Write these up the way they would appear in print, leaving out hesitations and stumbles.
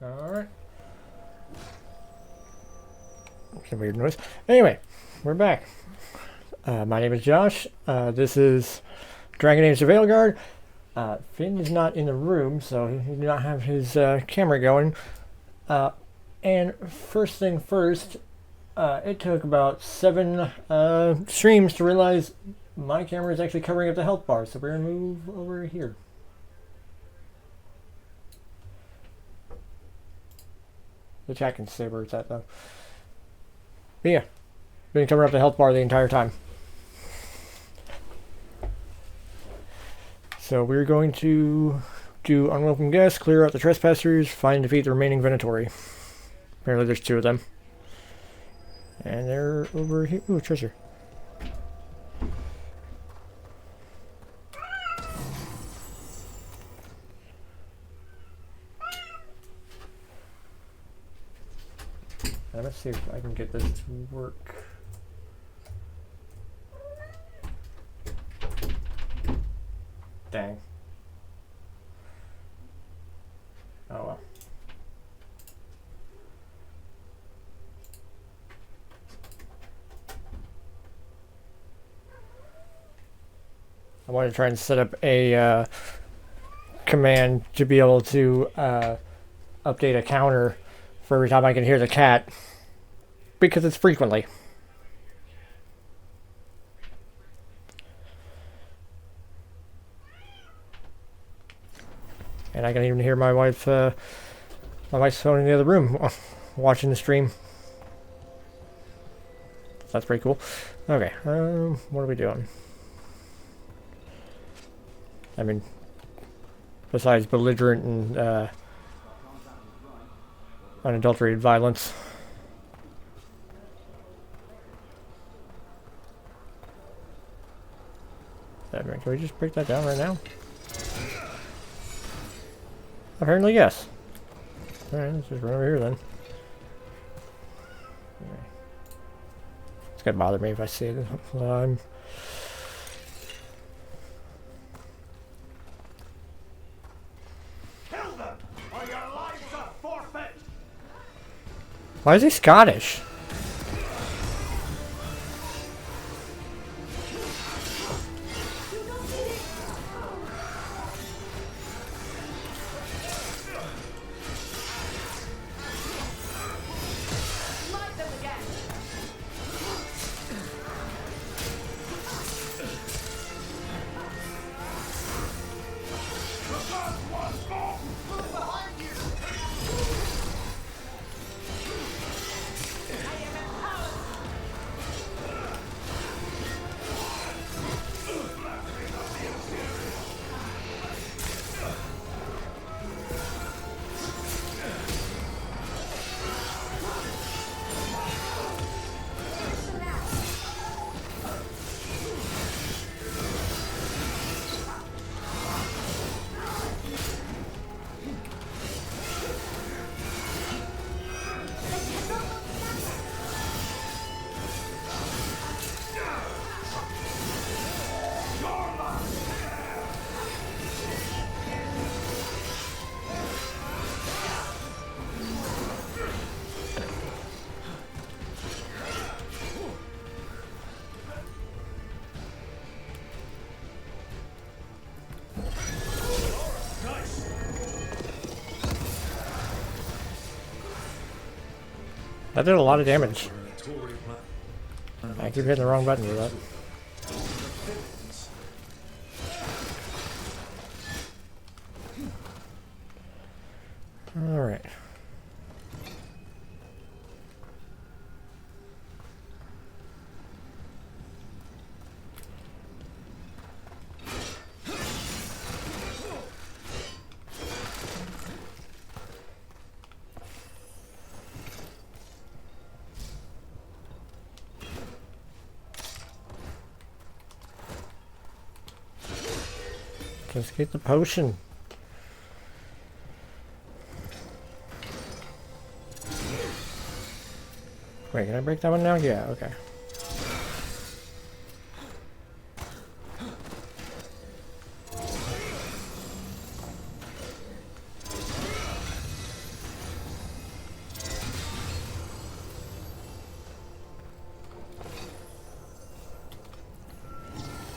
Alright. Some weird noise. Anyway, we're back. My name is Josh. This is Dragon Age Veilguard. Finn is not in the room, so he did not have his camera going. And first thing first, it took about 7 streams to realize my camera is actually covering up the health bar, so we're going to move over here. The chat can say where it's at, though. But yeah, been covering up the health bar the entire time. So we're going to do unwelcome guests, clear out the trespassers, find and defeat the remaining Venatori. Apparently there's 2 of them. And they're over here. Ooh, treasure. Let's see if I can get this to work. Dang. Oh well. I want to try and set up a command to be able to update a counter for every time I can hear the cat, because it's frequently. And I can even hear my wife's phone in the other room watching the stream. That's pretty cool. Okay, what are we doing? I mean, besides belligerent and unadulterated violence. Can we just break that down right now? Apparently, yes. Alright, let's just run over here then. Okay. It's gonna bother me if I see it. Why is he Scottish? That did a lot of damage. I keep hitting the wrong button for that. Alright. Let's get the potion. Wait, can I break that one now? Yeah, okay.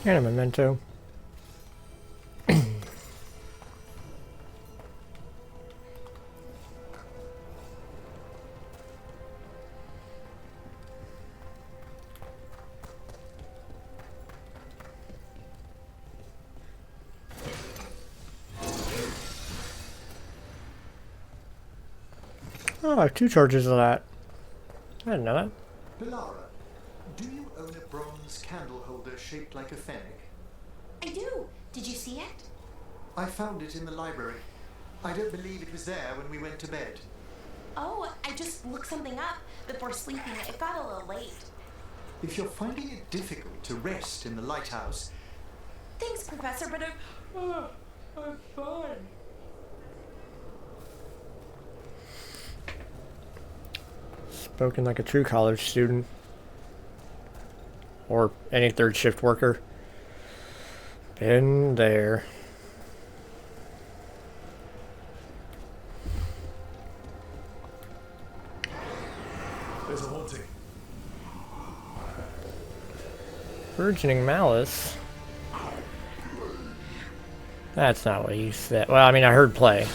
And a memento. Oh, I have 2 charges of that. I didn't know that. Pilara, do you own a bronze candle holder shaped like a fennec? I do. Did you see it? I found it in the library. I don't believe it was there when we went to bed. Oh, I just looked something up before sleeping. It got a little late. If you're finding it difficult to rest in the lighthouse... Thanks, Professor, but I'm fine. Spoken like a true college student. Or any third shift worker. Been there. There's a haunting. Burgeoning malice? That's not what he said. Well, I mean, I heard play.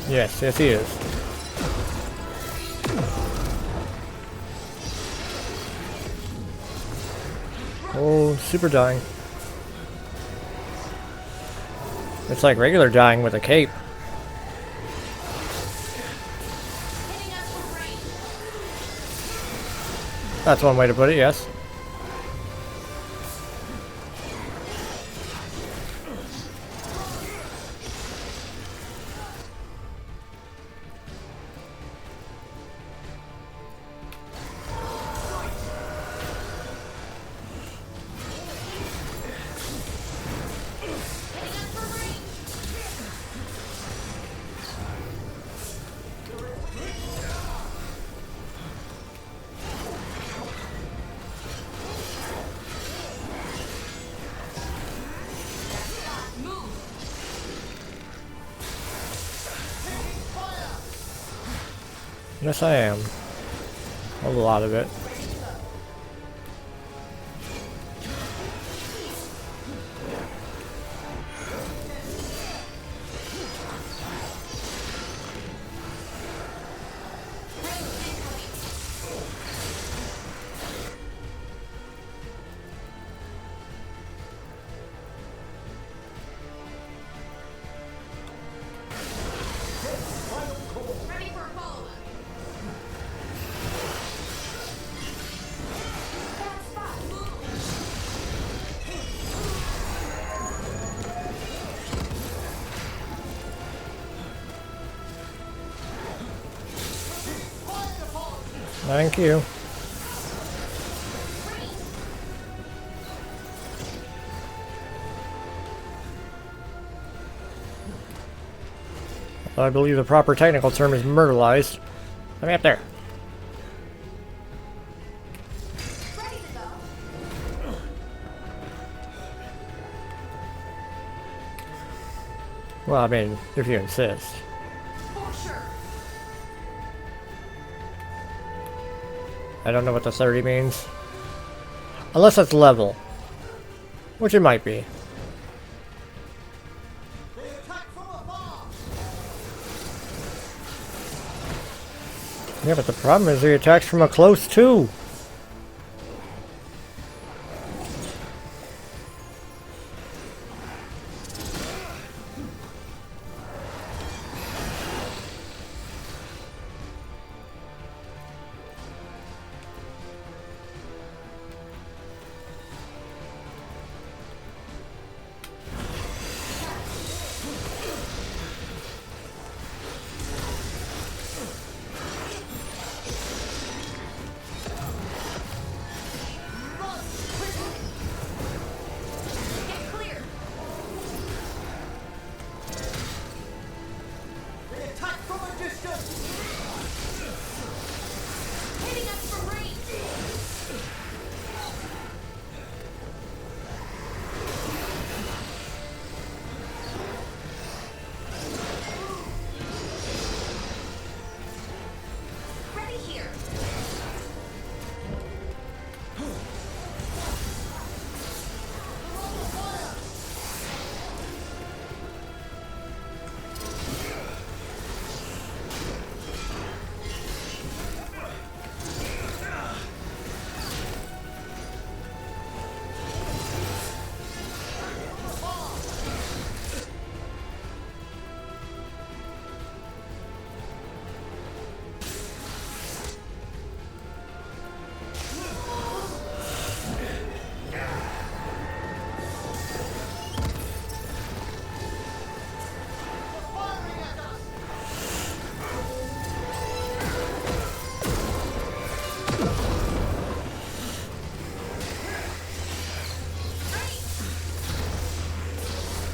Yes, yes he is. Oh, super dying. It's like regular dying with a cape. That's one way to put it, yes. Yes, I am. A lot of it. Thank you. I believe the proper technical term is myrtleized. Let me up there. Ready to go. Well, I mean, if you insist. For sure. I don't know what the 30 means. Unless that's level. Which it might be. They attack from afar! Yeah, but the problem is he attacks from a close too.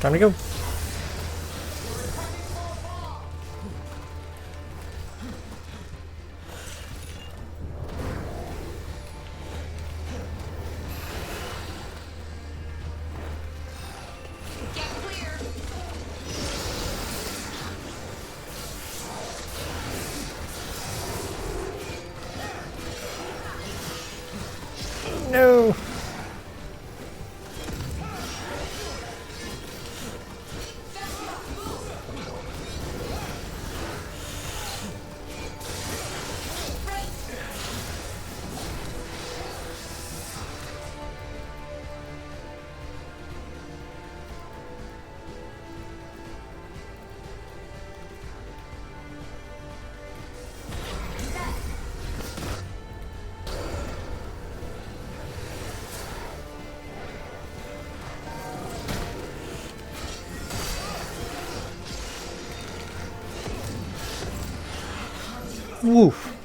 Time to go. Get clear. No. Woof.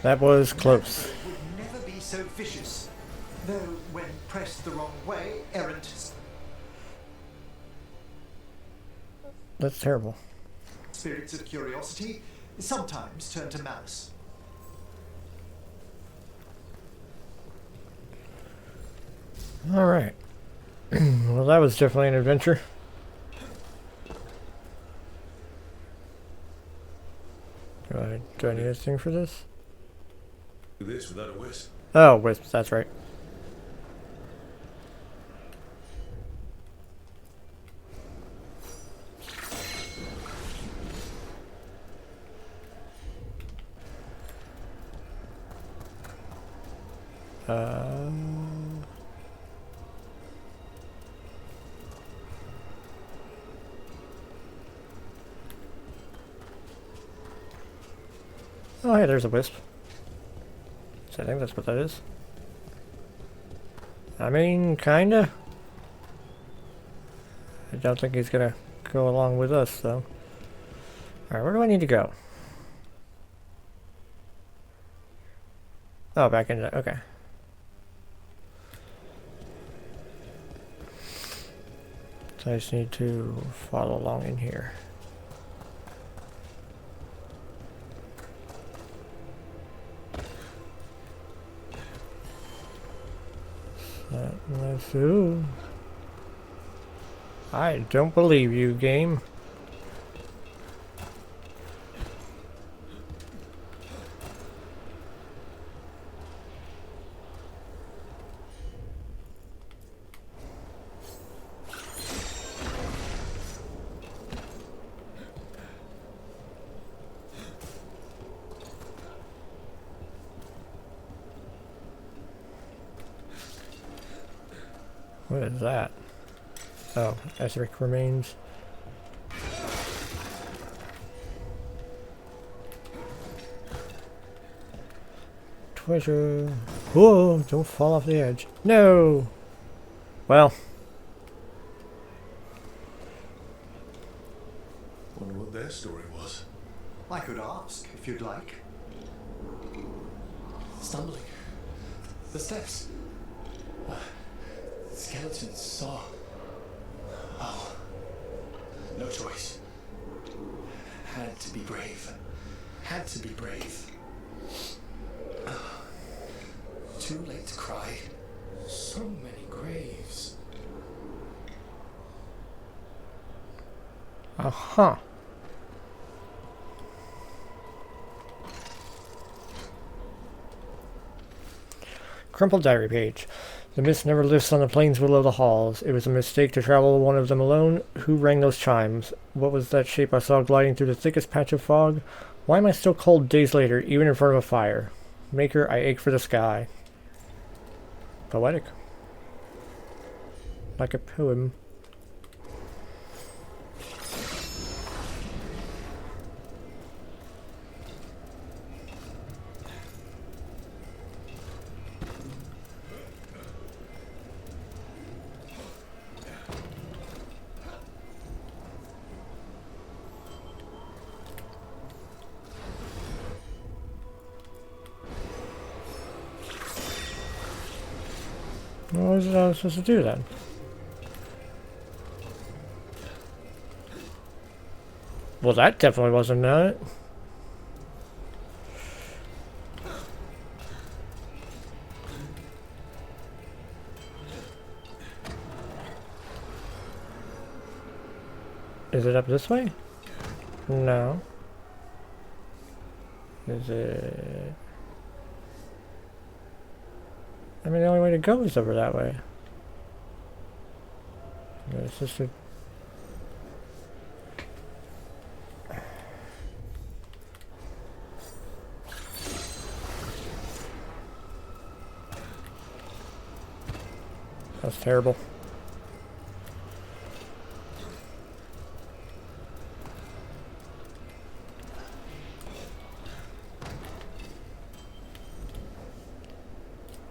That was close. Would never be so vicious. Though, when pressed the wrong way, errant. That's terrible. Spirits of curiosity sometimes turn to malice. All right. Well, that was definitely an adventure. Do I need a thing for this? Do this without a wisp. Oh, wisps, that's right. Oh, hey, there's a wisp. So I think that's what that is. I mean, kinda. I don't think he's gonna go along with us, though. Alright, where do I need to go? Oh, back into that. Okay. So I just need to follow along in here. Let's do. I don't believe you, game. What is that? Oh, Ezric remains. Treasure. Whoa, don't fall off the edge. No! Well. Wonder what their story was. I could ask, if you'd like. Stumbling. The steps. Skeletons saw. Oh. No choice. Had to be brave. Had to be brave. Too late to cry. So many graves. Uh-huh. Crumpled diary page. The mist never lifts on the plains below the halls. It was a mistake to travel one of them alone. Who rang those chimes? What was that shape I saw gliding through the thickest patch of fog? Why am I still cold days later, even in front of a fire? Maker, I ache for the sky. Poetic. Like a poem. What was I supposed to do then? Well, that definitely wasn't it. Is it up this way? No. Is it... I mean, the only way to go is over that way. It's just a... That's terrible.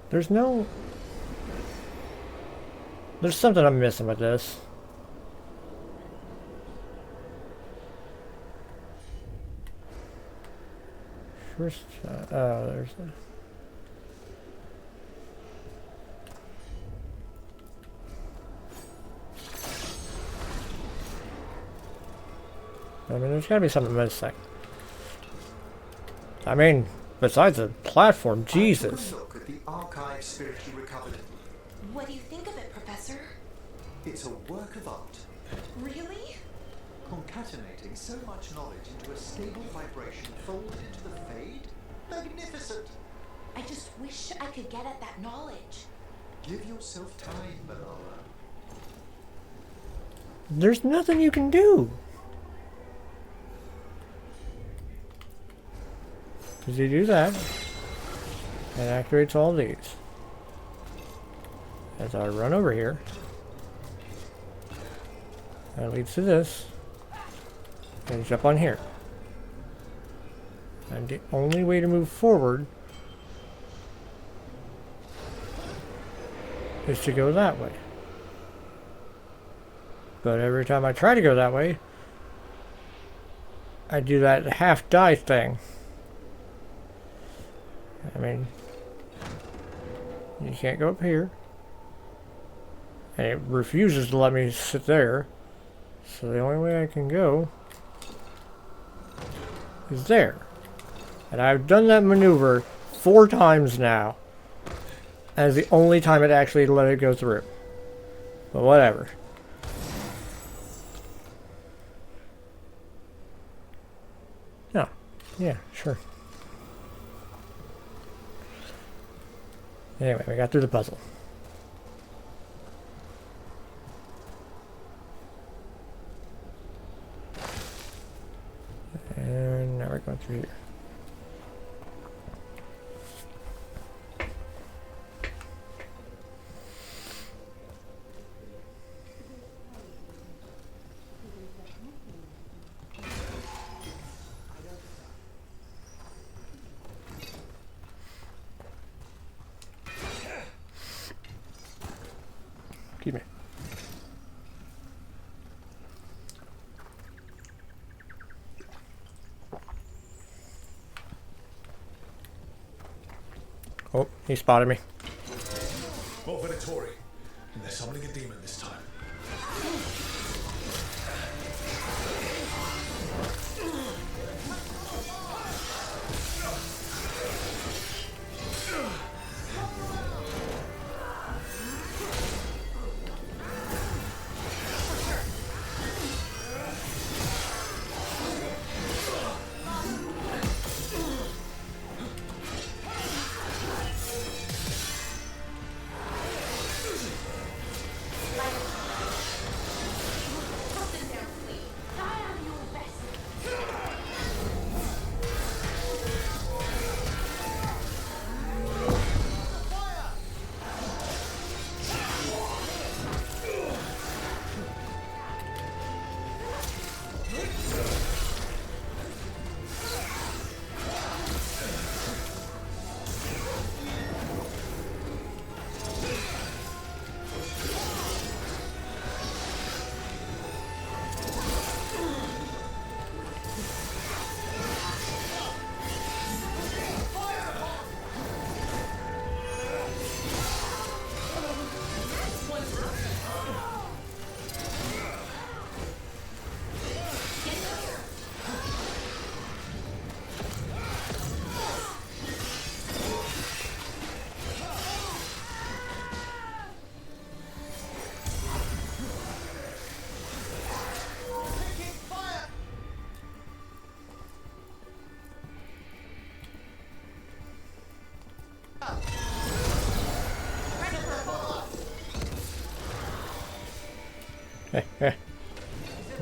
There's no... There's something I'm missing with this. First... oh, there's... I mean, there's gotta be something missing. I mean, besides the platform, Jesus. Look at the archive spirit you recovered. What do you think of it, Professor? It's a work of art. Really? Concatenating so much knowledge into a stable vibration folded into the fade? Magnificent! I just wish I could get at that knowledge. Give yourself time, Manola. There's nothing you can do. Because you do that, it activates all these. As I run over here, that leads to this, and jump on here. And the only way to move forward is to go that way. But every time I try to go that way, I do that half die thing. I mean, you can't go up here. And it refuses to let me sit there. So the only way I can go is there. And I've done that maneuver 4 times now. And it's the only time it actually let it go through. But whatever. No. Yeah, sure. Anyway, we got through the puzzle. And now we're going through here. Excuse me. Oh, he spotted me. More Venatori. And they're summoning a demon this time.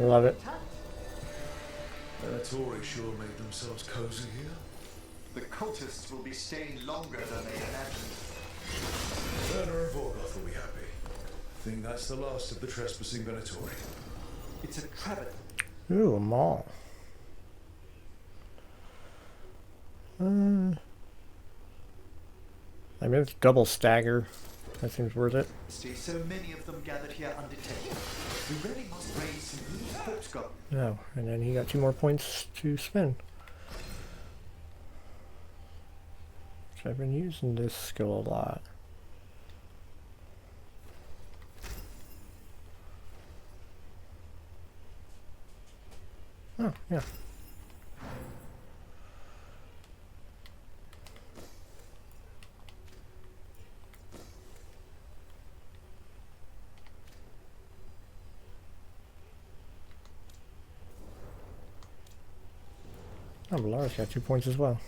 Love it. Venatori sure made themselves cozy here. The cultists will be staying longer than they imagined. Werner and Vorgoth will be happy. I think that's the last of the trespassing Venatori. It's a trap. Ooh, a mall. I mean, it's double stagger. That seems worth it. See, so many of them gathered here undetected. We really must raise some loose hopes, God. No, and then he got 2 more points to spend. So I've been using this skill a lot. Oh, yeah. Oh, Lara's got 2 points as well.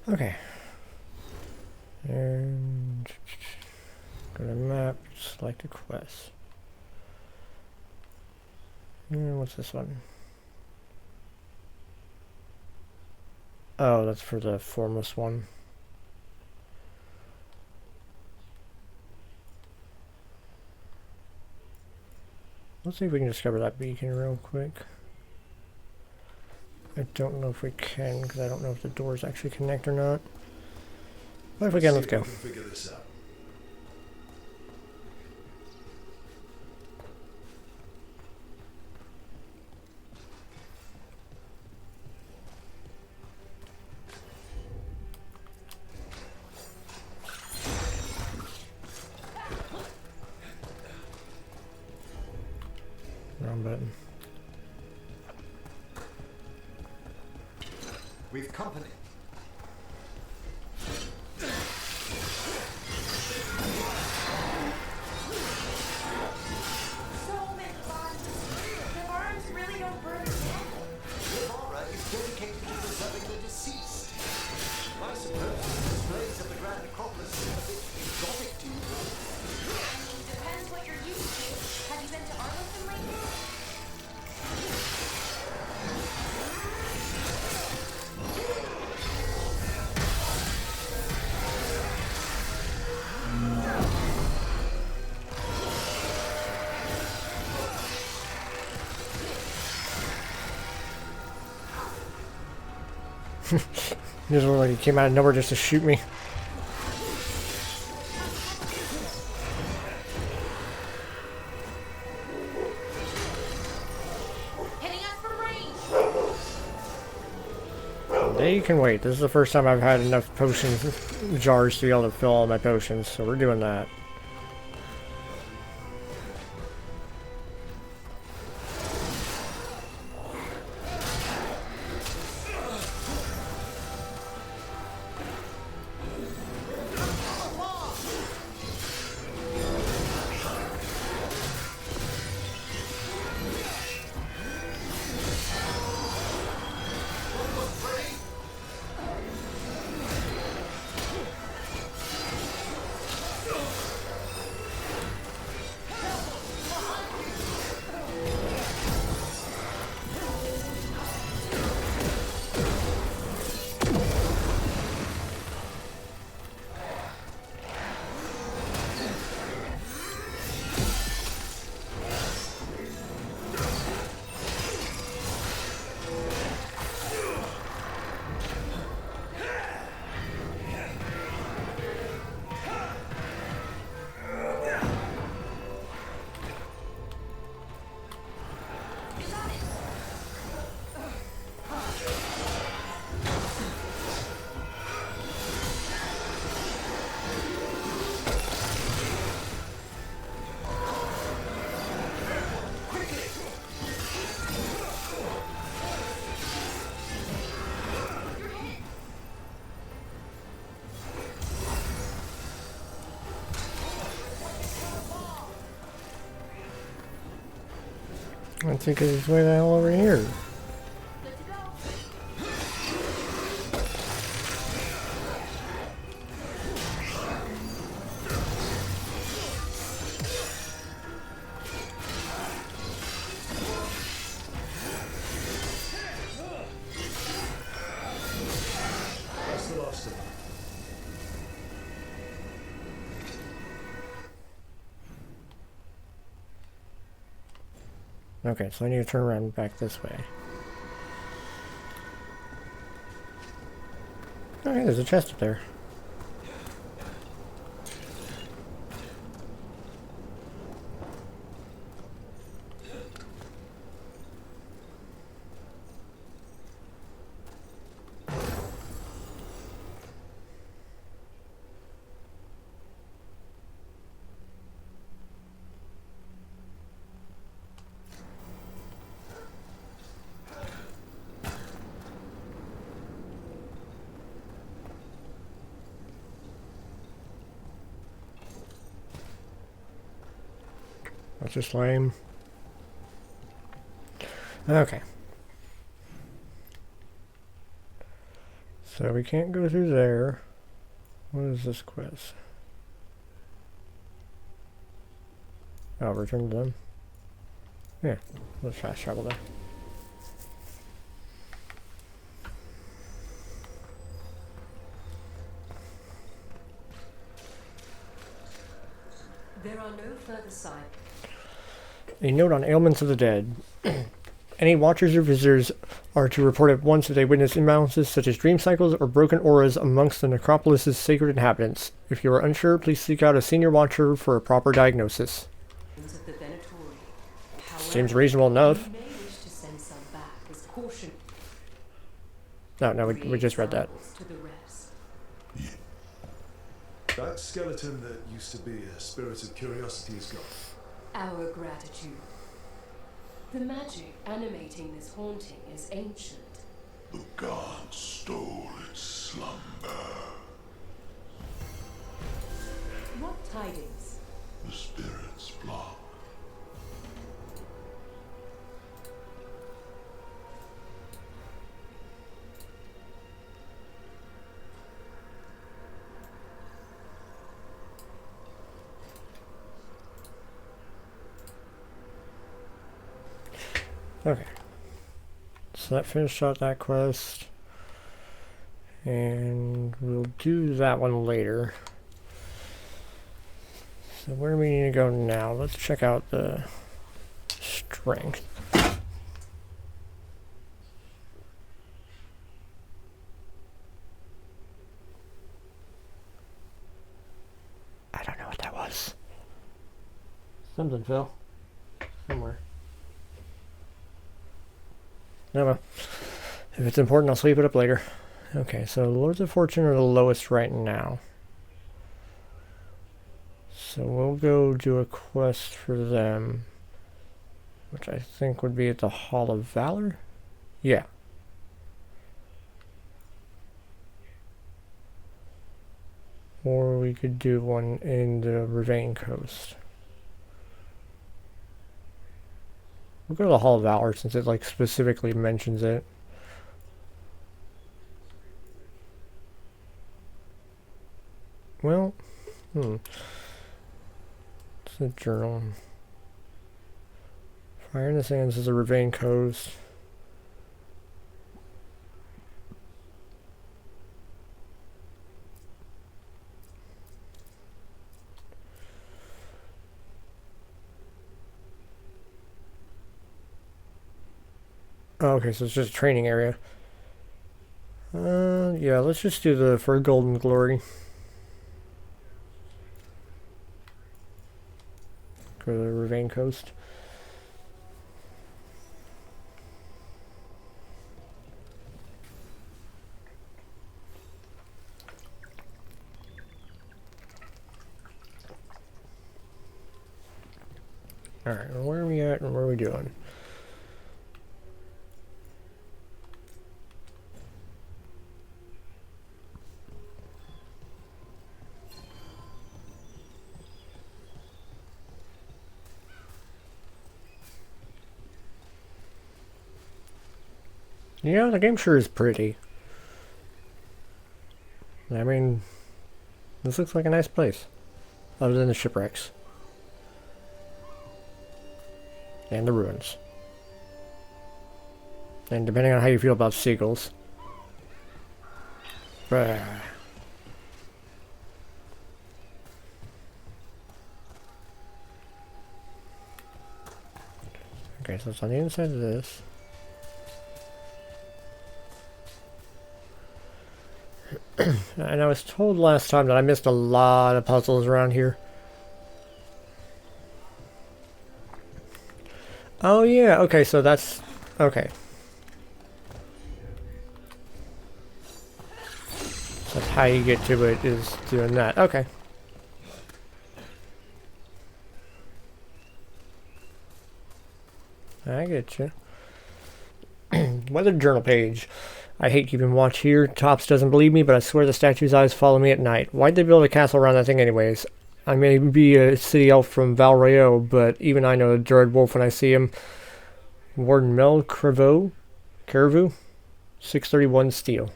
Okay. And go to map, select a quest. And what's this one? Oh, that's for the formless one. Let's see if we can discover that beacon real quick. I don't know if we can, because I don't know if the doors actually connect or not. But if we can, let's go. Figure this out. Wrong button. We've company. So many barns. The barns really don't burn down. Laura is dedicated to preserving the deceased. I suppose the displays of the Grand Necropolis seem a bit exotic to you. Depends what you're used to. Have you been to Arlington lately? He just looked like he came out of nowhere just to shoot me. Hitting us from range. They can wait. This is the first time I've had enough potion jars to be able to fill all my potions, so we're doing that. I think it's way the hell over here. Good to go. That's the last of them. Okay, so I need to turn around back this way. Okay, there's a chest up there. That's just lame. Okay. So we can't go through there. What is this quest? Oh, return to them. Yeah, let's fast travel there. There are no further signs. A note on ailments of the dead. Any watchers or visitors are to report at once if they witness imbalances such as dream cycles or broken auras amongst the necropolis's sacred inhabitants. If you are unsure, please seek out a senior watcher for a proper diagnosis. Of the Venatori. Seems reasonable enough. You may wish to send some back as caution. No, we just read that. To the rest. That skeleton that used to be a spirit of curiosity is gone. Our gratitude. The magic animating this haunting is ancient. The gods stole its slumber. What tidings? The spirit's block. Okay. So that finished out that quest. And we'll do that one later. So where do we need to go now? Let's check out the strength. I don't know what that was. Something fell. Somewhere. No, well, if it's important, I'll sweep it up later. Okay, so Lords of Fortune are the lowest right now. So we'll go do a quest for them, which I think would be at the Hall of Valor? Yeah. Or we could do one in the Rivian Coast. We'll go to the Hall of Valor since it like specifically mentions it. Well, it's a journal. Fire in the Sands is a Rivian Coast. Oh, okay, so it's just a training area. Yeah, let's just do the for Golden Glory. Go to the Rivian Coast. Alright, well, where are we at and what are we doing? Yeah, the game sure is pretty. I mean, this looks like a nice place. Other than the shipwrecks. And the ruins. And depending on how you feel about seagulls. Okay, so it's on the inside of this. And I was told last time that I missed a lot of puzzles around here. Oh yeah, okay, so that's... okay. So that's how you get to it, is doing that. Okay. I get you. Weather journal page. I hate keeping watch here. Tops doesn't believe me, but I swear the statue's eyes follow me at night. Why'd they build a castle around that thing anyways? I may be a city elf from Valrayo, but even I know a dread wolf when I see him. Warden Mel Carvu, 631 steel.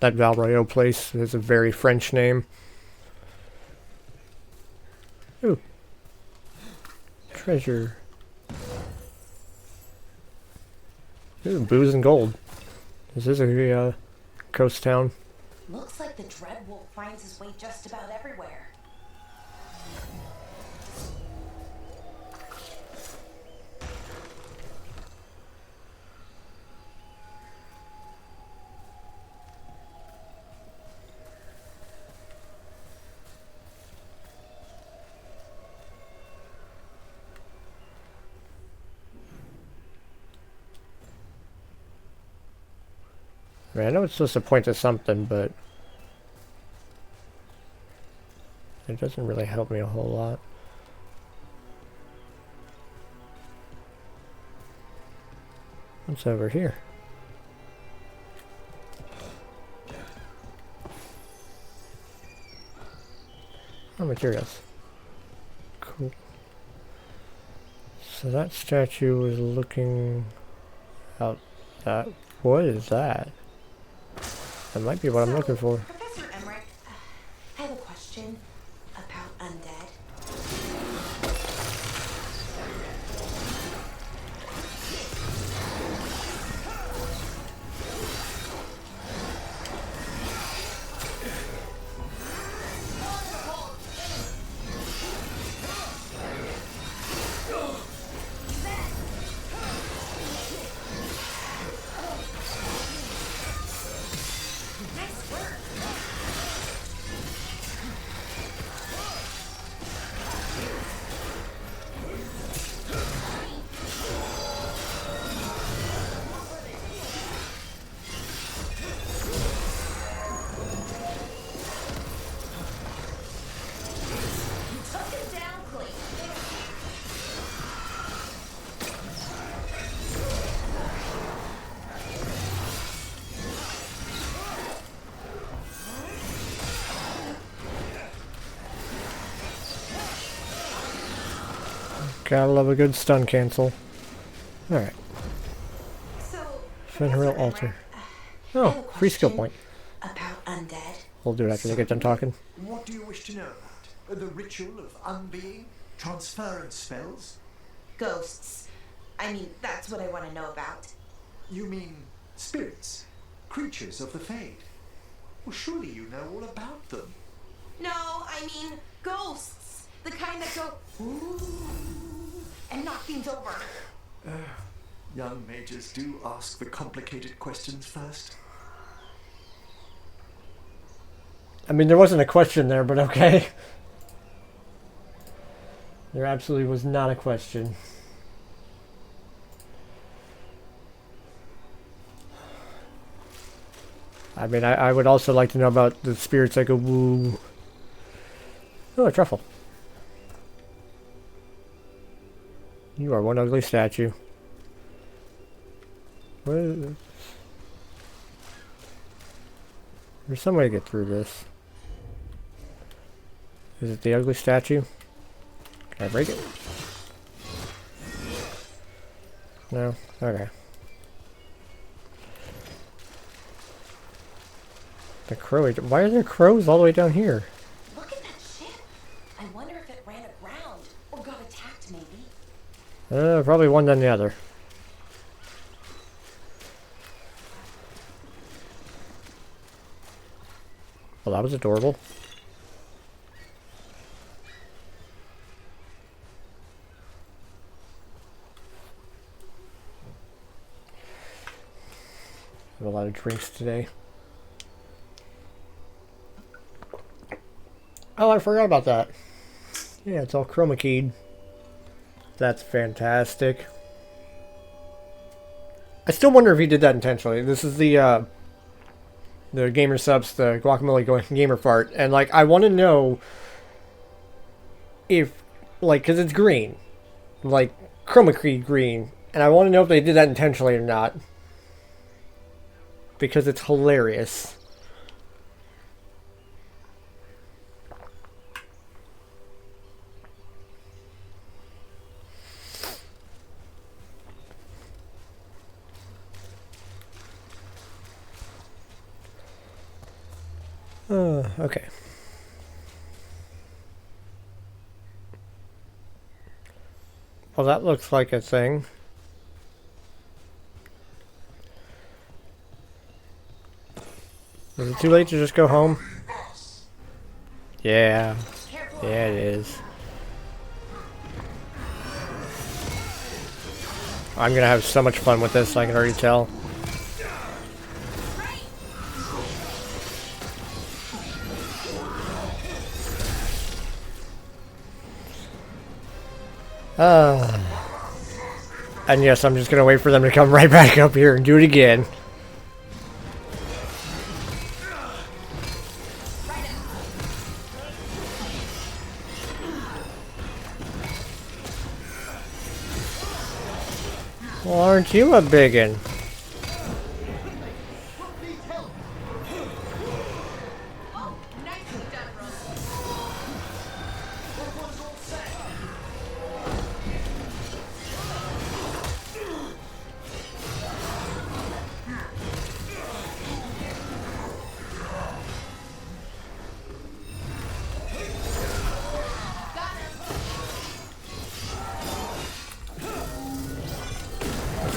That Valrayo place is a very French name. Ooh. Treasure. Ooh, booze and gold. This is a coast town. Looks like the Dread Wolf finds his way just about everywhere. I mean, I know it's supposed to point to something, but it doesn't really help me a whole lot. What's over here? Oh, materials. Cool. So that statue was looking out that... what is that? That might be what I'm looking for. Professor Emmerich, I have a question about undead. Nice work. Took it down clean. Gotta love a good stun cancel. Alright. So, Fenrir Professor altar. Emmerich, I have Oh, a free skill question point. about undead. We'll do it after they get done talking. What do you wish to know about? The ritual of unbeing? Transference spells? Ghosts. I mean, that's what I want to know about. You mean spirits? Creatures of the Fade? Well, surely you know all about them. No, I mean ghosts. The kind that go ooh and knock things over. Young mages do ask the complicated questions first. I mean, there wasn't a question there, but okay. There absolutely was not a question. I mean, I would also like to know about the spirits that go woo. Oh, a truffle. You are one ugly statue. What is this? There's some way to get through this. Is it the ugly statue? Can I break it? No? Okay. The crow. Why are there crows all the way down here? Look at that ship. I wonder if it ran aground or got attacked, maybe. Probably one than the other. Well, that was adorable. Have a lot of drinks today. Oh, I forgot about that. Yeah, it's all chroma keyed. That's fantastic. I still wonder if he did that intentionally. This is the gamer subs, the guacamole going gamer fart, and like I want to know if like because it's green, like chroma keyed green, and I want to know if they did that intentionally or not because it's hilarious. Okay. Well, that looks like a thing. Is it too late to just go home? Yeah. Yeah, it is. I'm gonna have so much fun with this, I can already tell. And yes, I'm just gonna wait for them to come right back up here and do it again. Well, aren't you a biggin?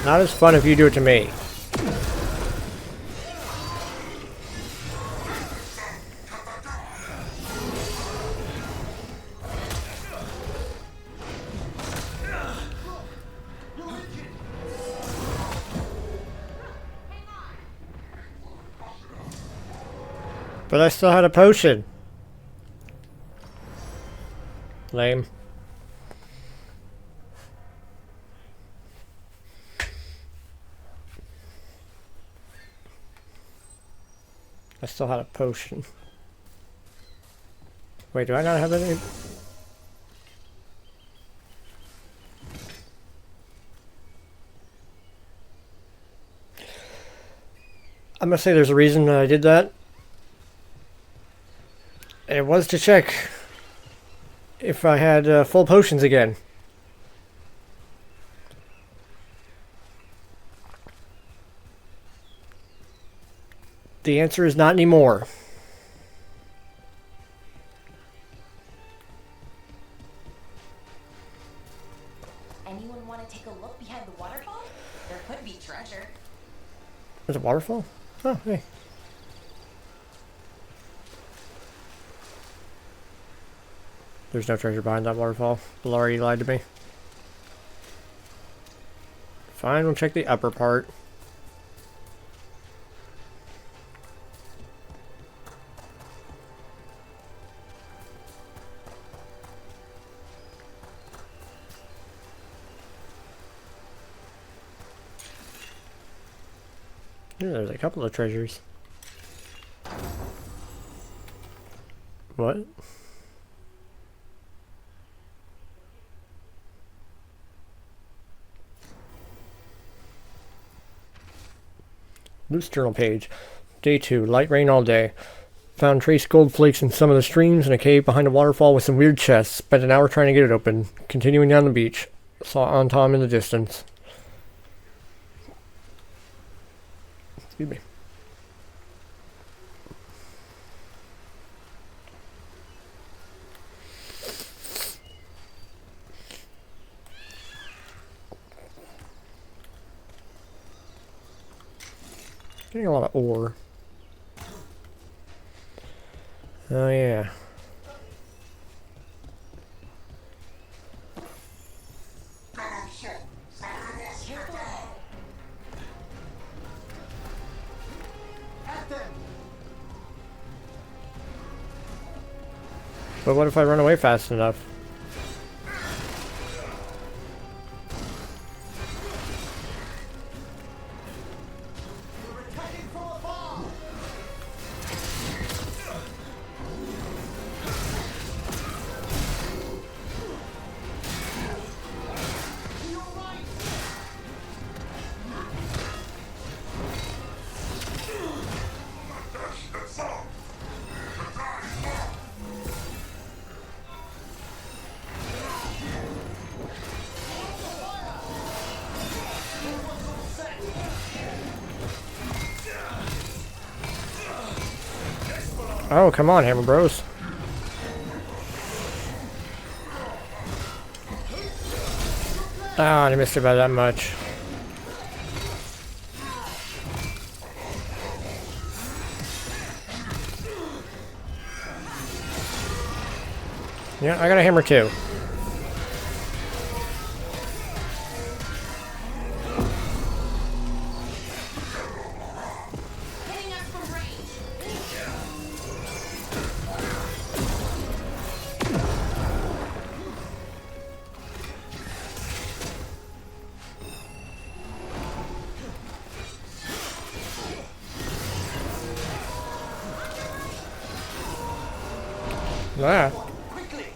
Not as fun if you do it to me. But I still had a potion. Lame. I still had a potion. Wait, do I not have any? I must say there's a reason that I did that. And it was to check if I had full potions again. The answer is not anymore. Anyone want to take a look behind the waterfall? There could be treasure. There's a waterfall? Oh, hey. There's no treasure behind that waterfall. Laurie lied to me. Fine, we'll check the upper part. Yeah, there's a couple of treasures. What? Loose journal page. Day 2. Light rain all day. Found trace gold flakes in some of the streams and a cave behind a waterfall with some weird chests. Spent an hour trying to get it open. Continuing down the beach. Saw Antom in the distance. Excuse me. Getting a lot of ore. Oh yeah. But what if I run away fast enough? Oh, come on, Hammer Bros. Ah, I missed it by that much. Yeah, I got a hammer too. Hitting us from range. Ah. Quickly!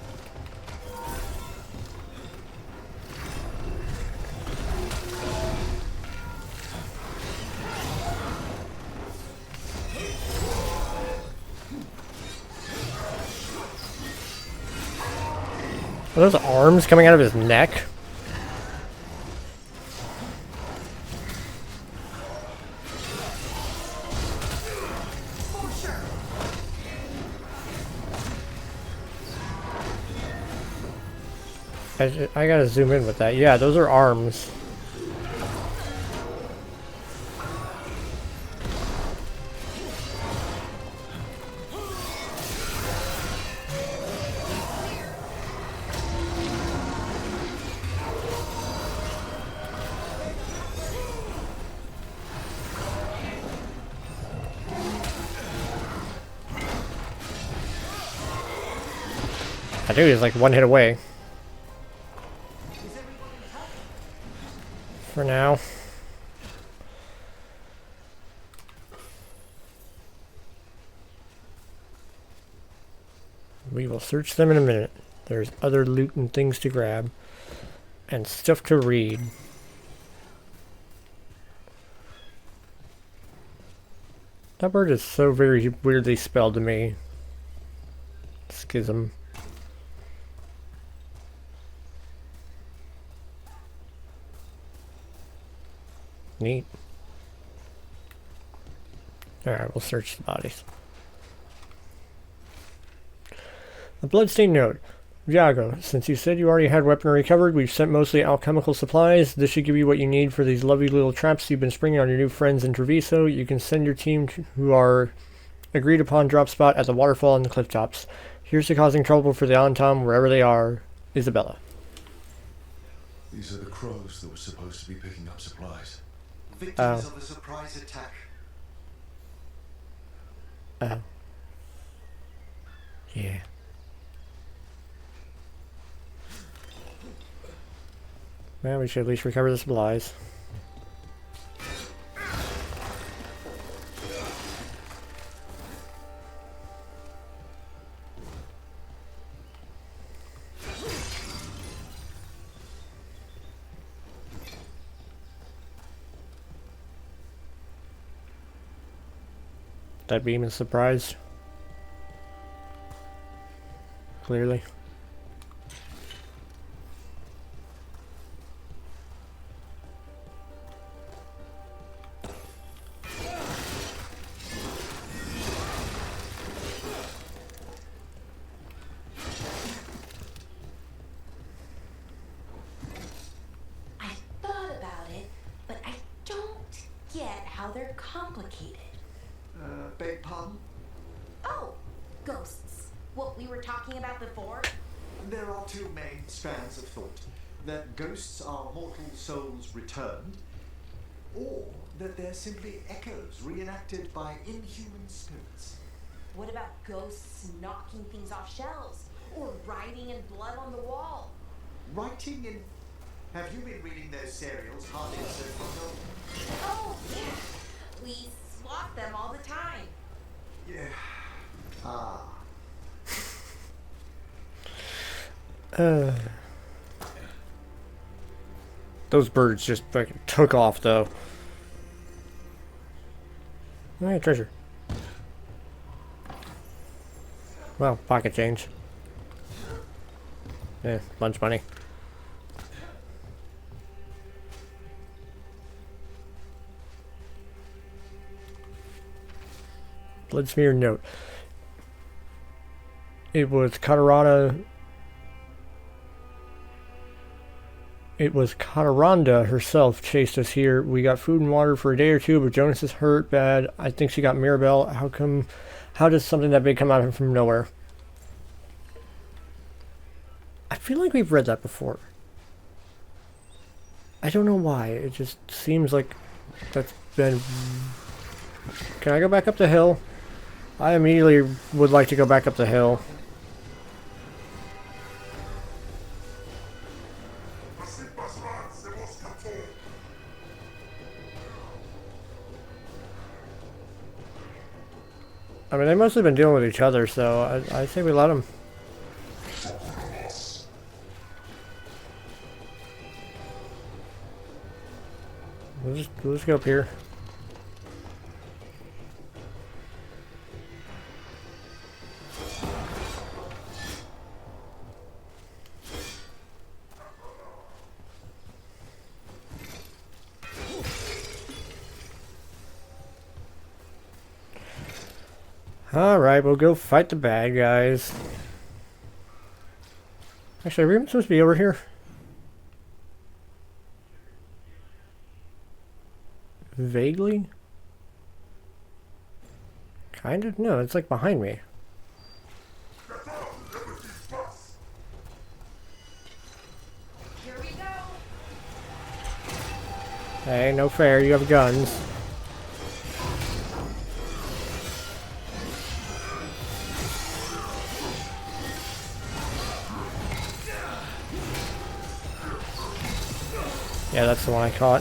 Are those arms coming out of his neck? I gotta zoom in with that. Yeah, those are arms. I think he's like one hit away. For now. We will search them in a minute. There's other loot and things to grab. And stuff to read. That word is so very weirdly spelled to me. Schism. Neat. Alright, we'll search the bodies. A bloodstained note. Viago, since you said you already had weaponry covered, we've sent mostly alchemical supplies. This should give you what you need for these lovely little traps you've been springing on your new friends in Treviso. You can send your team who are agreed upon drop spot at the waterfall and the cliff tops. Here's to causing trouble for the Antom wherever they are. Isabella. These are the crows that were supposed to be picking up supplies. Victims of a surprise attack. Oh. Yeah. Well, we should at least recover the supplies. That beam is surprised. clearly. I thought about it, but I don't get how they're complicated. Beg pardon? Oh, ghosts. What we were talking about before? There are two main strands of thought. That ghosts are mortal souls returned, or that they're simply echoes reenacted by inhuman spirits. What about ghosts knocking things off shelves? Or writing in blood on the wall? Writing in... Have you been reading those serials, Hard Insert Photo? Oh, yeah. We swap them all the time. Yeah. Ah. Those birds just fucking took off, though. Alright, treasure. Well, pocket change. Yeah, lunch money. Blood smear note. It was Katarana. It was Kataranda herself chased us here. We got food and water for a day or two, but Jonas is hurt bad. I think she got Mirabelle. How does something that big come out from nowhere? I feel like we've read that before. I don't know why. It just seems like that's been... Can I go back up the hill? I immediately would like to go back up the hill. I mean, they must have been dealing with each other, so I say we let them. We'll just go up here. Alright, we'll go fight the bad guys. Actually, are we supposed to be over here? Vaguely? Kind of? No, it's like behind me. Here we go. Hey, no fair, you have guns. Yeah, that's the one I caught.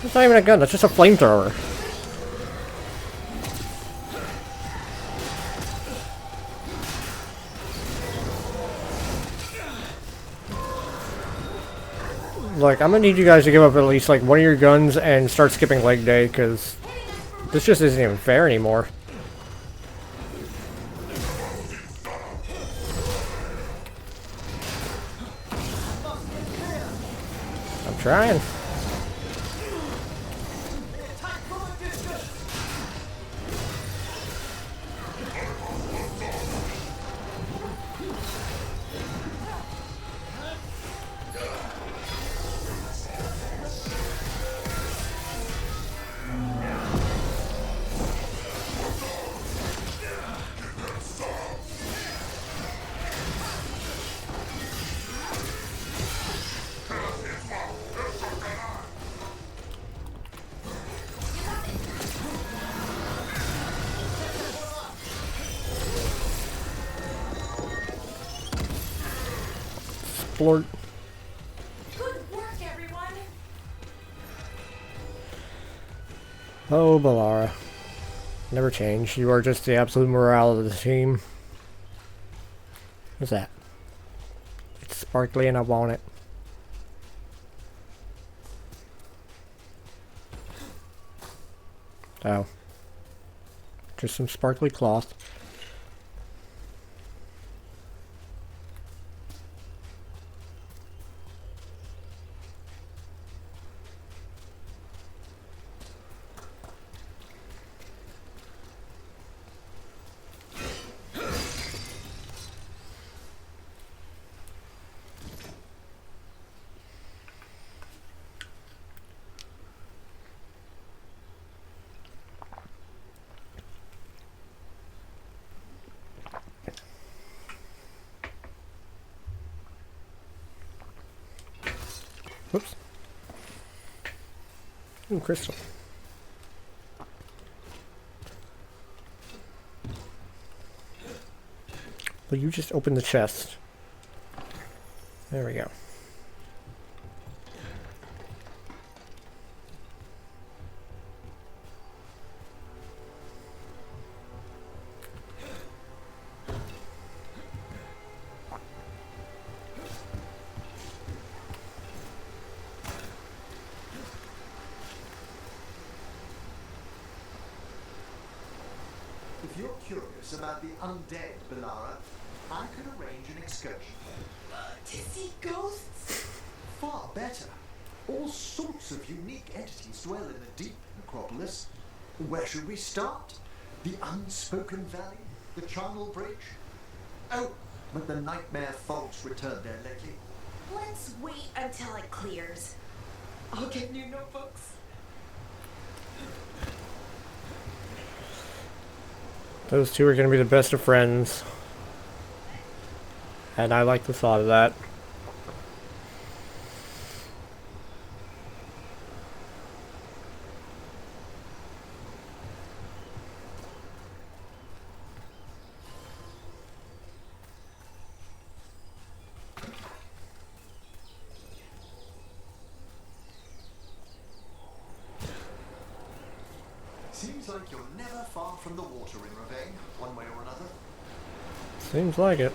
That's not even a gun, that's just a flamethrower. Like, I'm gonna need you guys to give up at least like one of your guns and start skipping leg day, because this just isn't even fair anymore. I'm trying. Splort. Good work, everyone. Oh, Balara. Never change. You are just the absolute morale of the team. What's that? It's sparkly and I want it. Oh. Just some sparkly cloth. Whoops. Ooh, crystal. Will you just open the chest? There we go. If you're curious about the undead, Belara, I could arrange an excursion. To see ghosts? Far better. All sorts of unique entities dwell in the deep necropolis. Where should we start? The Unspoken Valley? The Charnel Bridge? Oh, but the nightmare fogs returned there lately. Let's wait until it clears. I'll get new notebooks. Those two are going to be the best of friends. And I like the thought of that. Seems like you're never far from the water in Rivian, one way or another. Seems like it.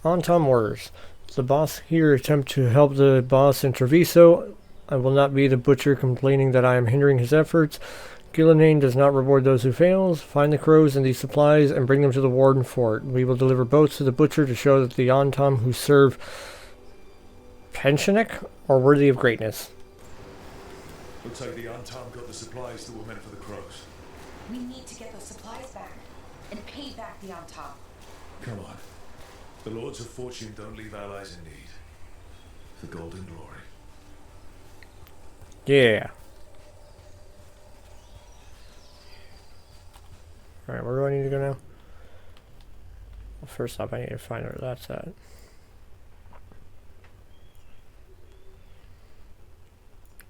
Antom orders. The boss here attempt to help the boss in Treviso. I will not be the butcher complaining that I am hindering his efforts. Gillinane does not reward those who fails. Find the crows and these supplies and bring them to the warden fort. We will deliver both to the butcher to show that the Antom who serve Pensionik are worthy of greatness. Looks like the Antom got the supplies that were meant for the crows. We need to get those supplies back and pay back the on top. Come on. The Lords of Fortune don't leave allies in need. For golden glory. Yeah. Alright, where do I need to go now? Well, first off, I need to find where that's at.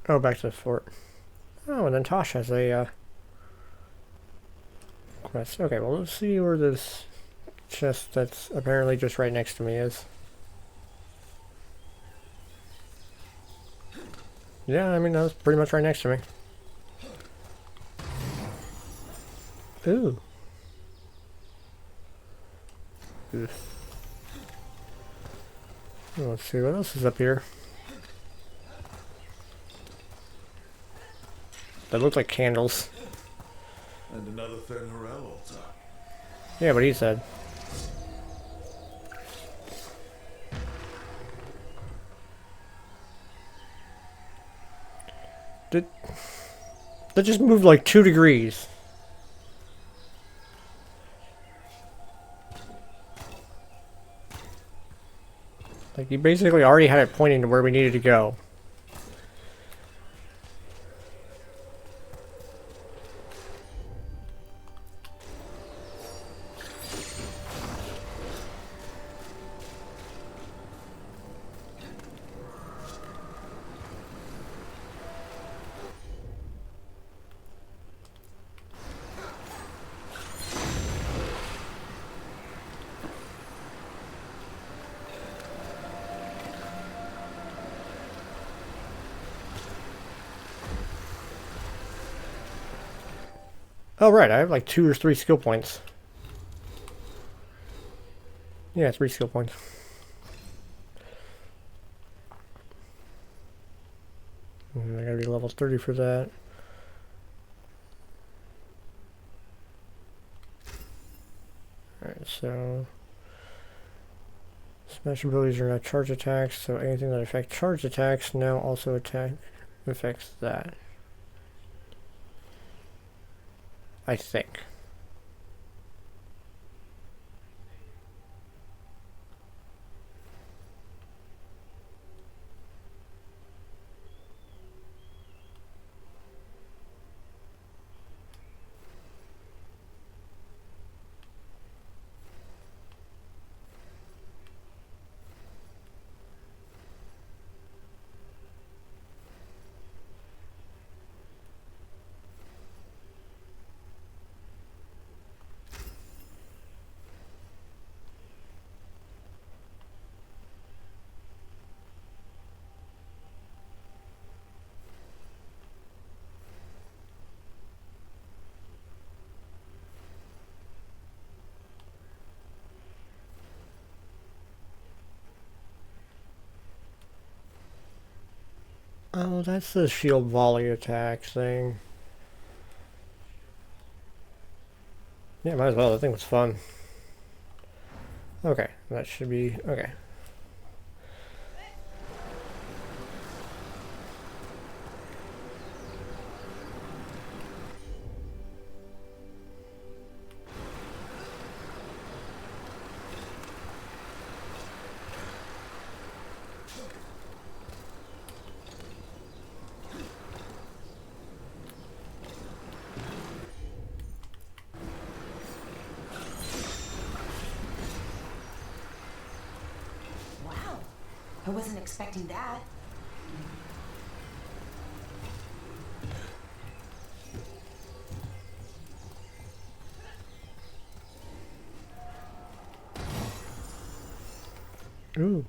Oh, back to the fort. Oh, and then Taash has a quest. Okay, well, let's see where this chest that's apparently just right next to me is. Yeah, I mean, that was pretty much right next to me. Ooh. Let's see what else is up here. They look like candles. And another Fen'Harel altar. Yeah, but he said. That just moved like 2 degrees. Like, you basically already had it pointing to where we needed to go. Oh, right, I have like 2 or 3 skill points. Yeah, 3 skill points. I gotta be level 30 for that. Alright, so special abilities are now charge attacks, so anything that affects charge attacks now also affects that. I think. Oh, that's the shield volley attack thing. Yeah, might as well. That thing was fun. Okay, that should be okay. Wow. I wasn't expecting that. Ooh.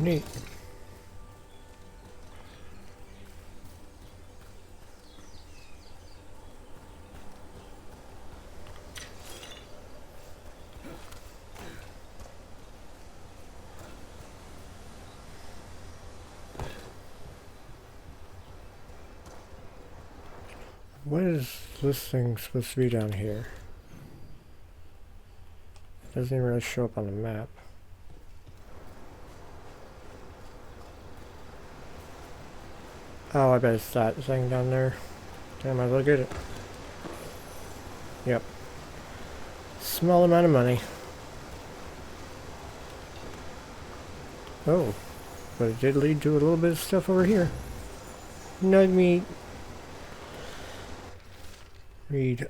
Neat. What is this thing supposed to be down here? Doesn't even really show up on the map. Oh, I bet it's that thing down there. Damn, I might as well get it. Yep. Small amount of money. Oh, but it did lead to a little bit of stuff over here. Nug meat. Read.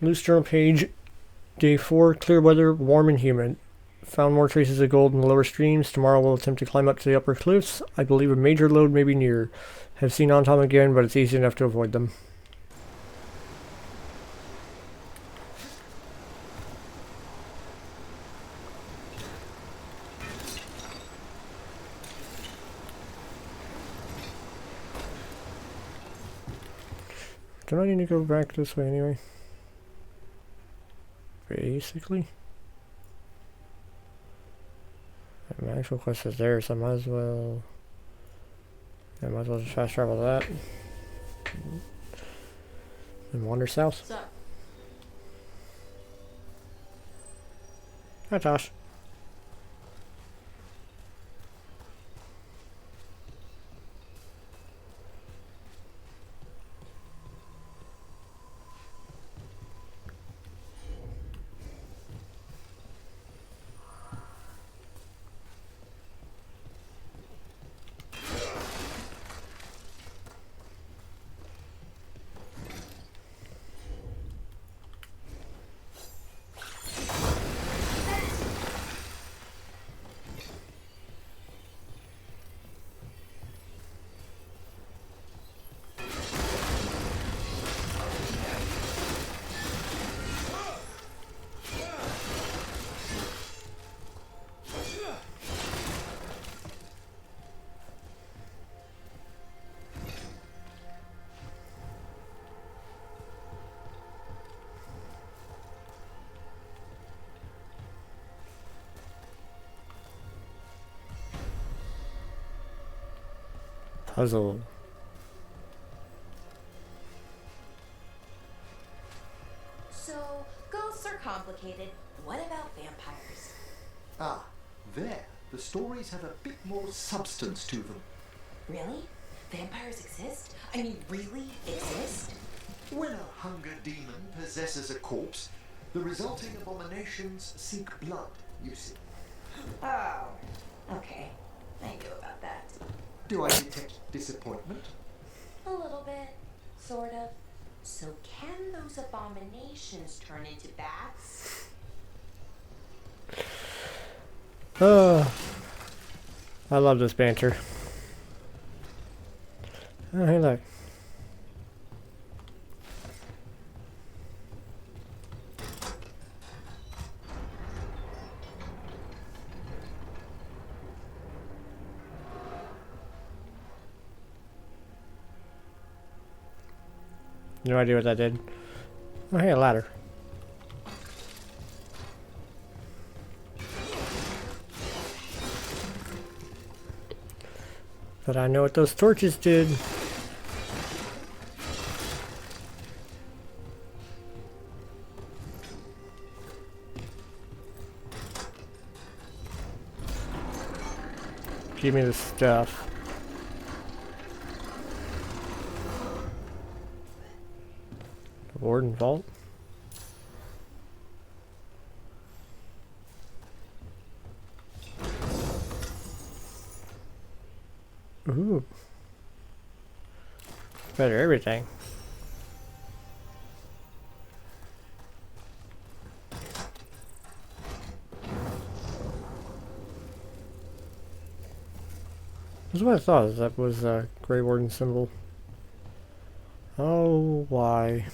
Loose journal page. Day 4. Clear weather, warm and humid. Found more traces of gold in the lower streams. Tomorrow we'll attempt to climb up to the upper cliffs. I believe a major load may be near. Have seen Anton again, but it's easy enough to avoid them. Don't I need to go back this way anyway? Basically. My actual quest is there, so I might as well just fast travel that. And wander south. So, Hi, Taash. puzzle. So, ghosts are complicated. What about vampires? Ah, there. The stories have a bit more substance to them. Really? Vampires exist? I mean, really exist? When a hunger demon possesses a corpse, the resulting abominations seek blood, you see. Oh, okay. I knew about that. Do I detect disappointment? A little bit, sort of. So can those abominations turn into bats? Oh, I love this banter. Oh, hey, look. No idea what that did. Oh, hey, a ladder. But I know what those torches did. Give me the stuff. The Warden Vault. Ooh. Better everything. That's what I thought. That was a Grey Warden symbol. Oh, why?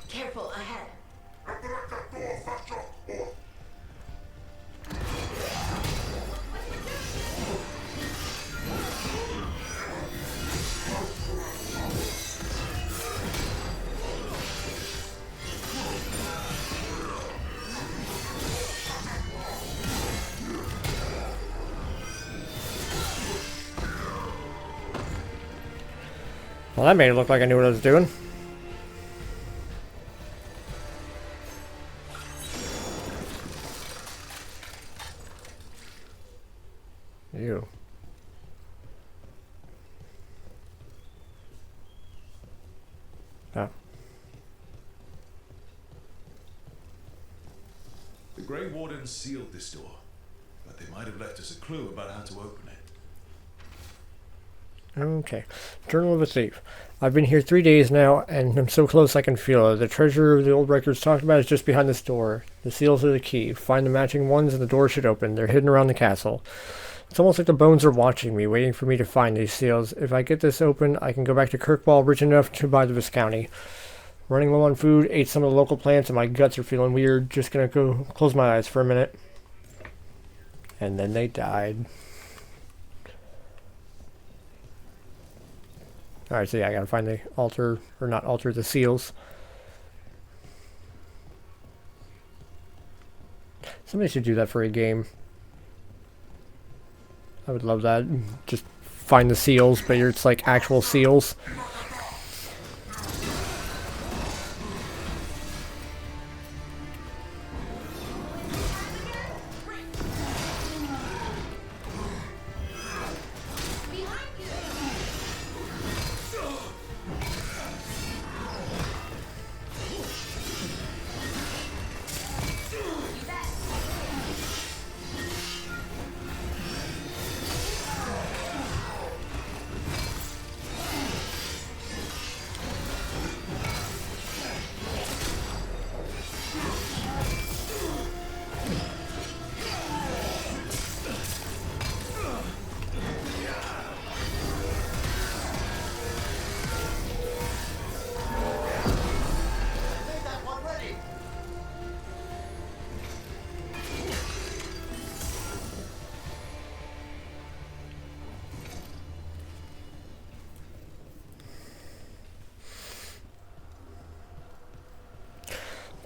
Careful, ahead. Well, that made it look like I knew what I was doing. Ew. Oh. The Grey Wardens sealed this door, but they might have left us a clue about how to open it. Okay. Journal of a Thief. I've been here 3 days now, and I'm so close I can feel it. The treasure the old records talked about is just behind this door. The seals are the key. Find the matching ones and the door should open. They're hidden around the castle. It's almost like the bones are watching me, waiting for me to find these seals. If I get this open, I can go back to Kirkwall rich enough to buy the Viscounty. Running low on food, ate some of the local plants, and my guts are feeling weird. Just gonna go close my eyes for a minute. And then they died. Alright, so yeah, I gotta find the altar, or not altar, the seals. Somebody should do that for a game. I would love that. Just find the seals, but it's like actual seals.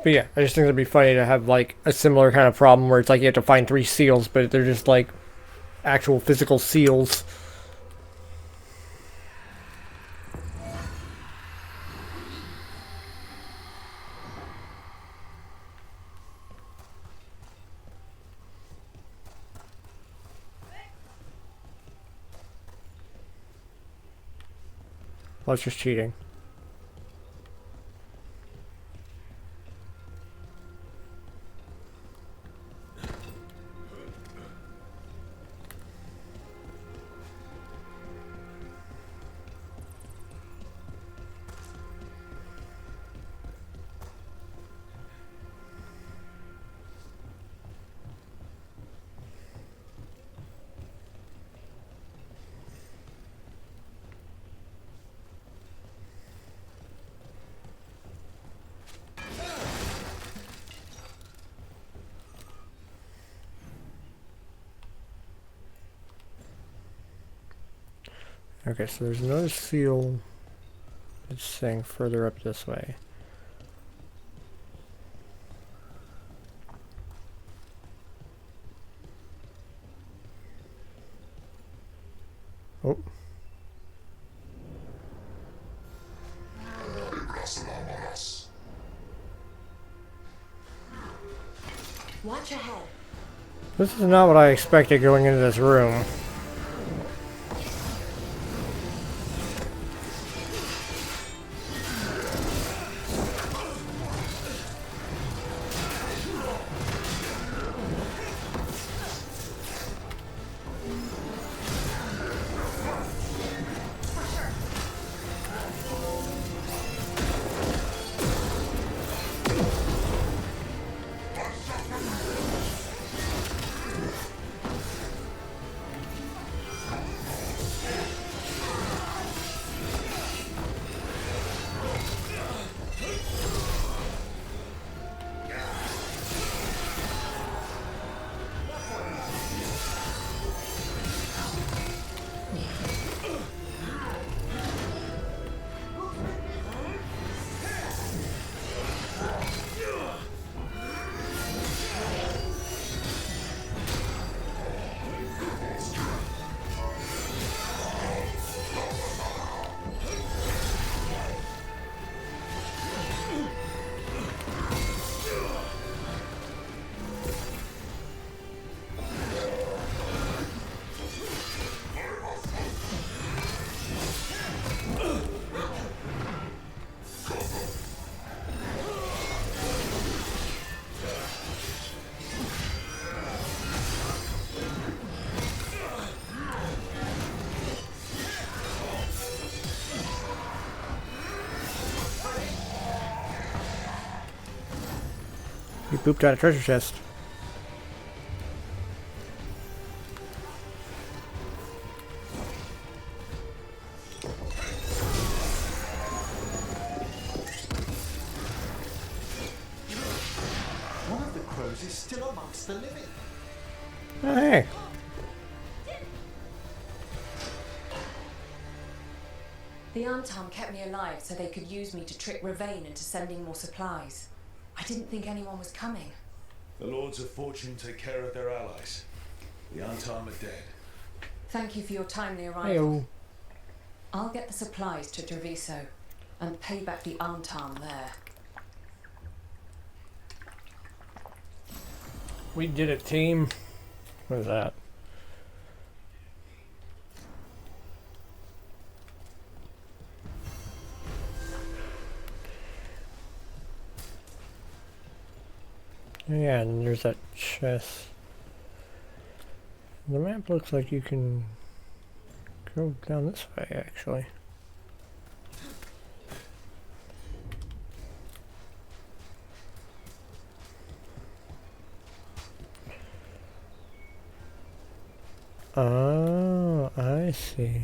But yeah, I just think it'd be funny to have like a similar kind of problem where it's like you have to find 3 seals, but they're just like actual physical seals. Well, it's just cheating. Okay, so there's another seal that's saying further up this way. Oh. Watch ahead. This is not what I expected going into this room. You pooped out a treasure chest. One of the crows is still amongst the living. Oh, hey. The Antam kept me alive so they could use me to trick Rivian into sending more supplies. I didn't think anyone was coming. The Lords of Fortune take care of their allies. The Antam are dead. Thank you for your timely arrival. Hey-o. I'll get the supplies to Treviso and pay back the Antam there. We did it, team. What is that? Yeah, and there's that chest. The map looks like you can go down this way, actually. Oh, I see.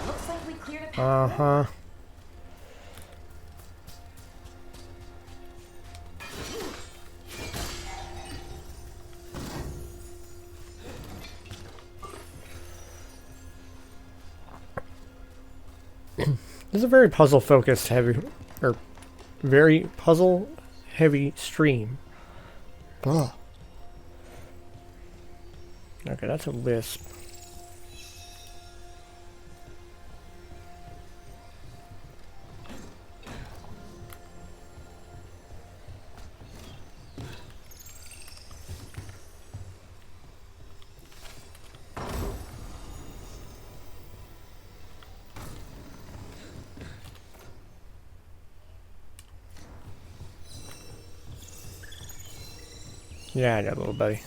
Looks like we cleared a path. Uh-huh. This is a very puzzle focused heavy, or very puzzle heavy stream. Oh. Okay, that's a lisp. Yeah, I know, little buddy.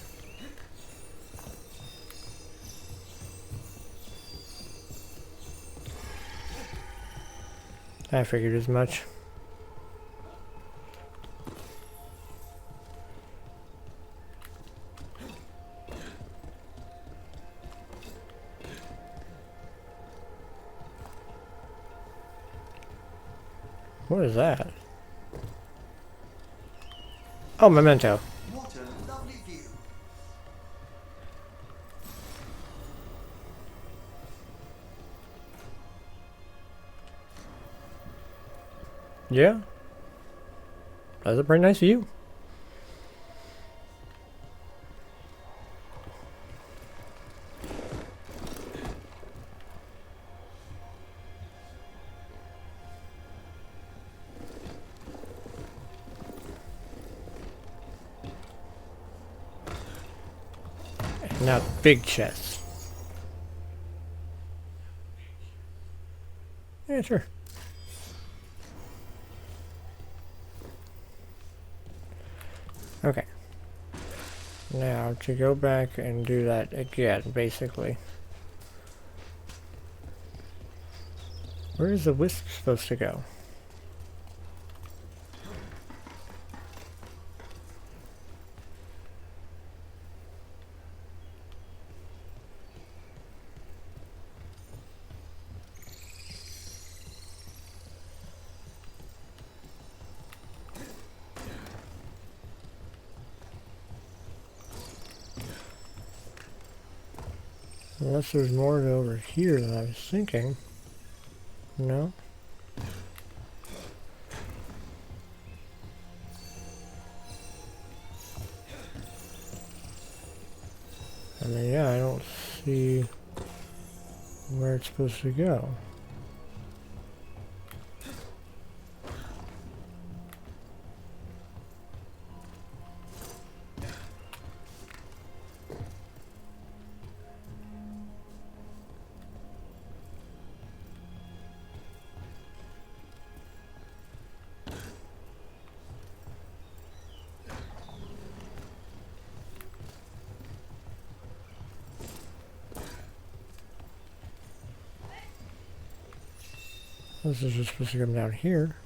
I figured as much. What is that? Oh, memento. What a lovely view. Yeah. That's a pretty nice view. Now, big chests. Yeah, sure. Okay. Now, to go back and do that again, basically. Where is the wisp supposed to go? Unless there's more over here than I was thinking. No? I mean, yeah, I don't see where it's supposed to go. This is just supposed to come down here.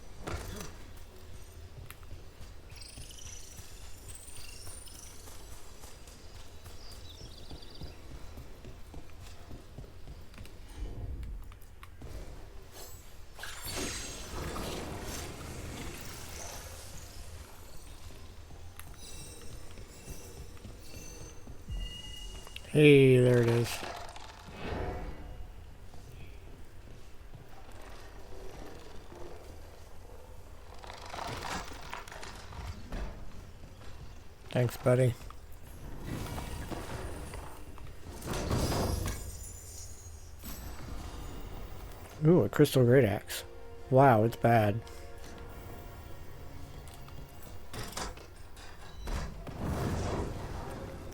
Hey, there it is. Thanks, buddy. Ooh, a crystal great axe. Wow, it's bad.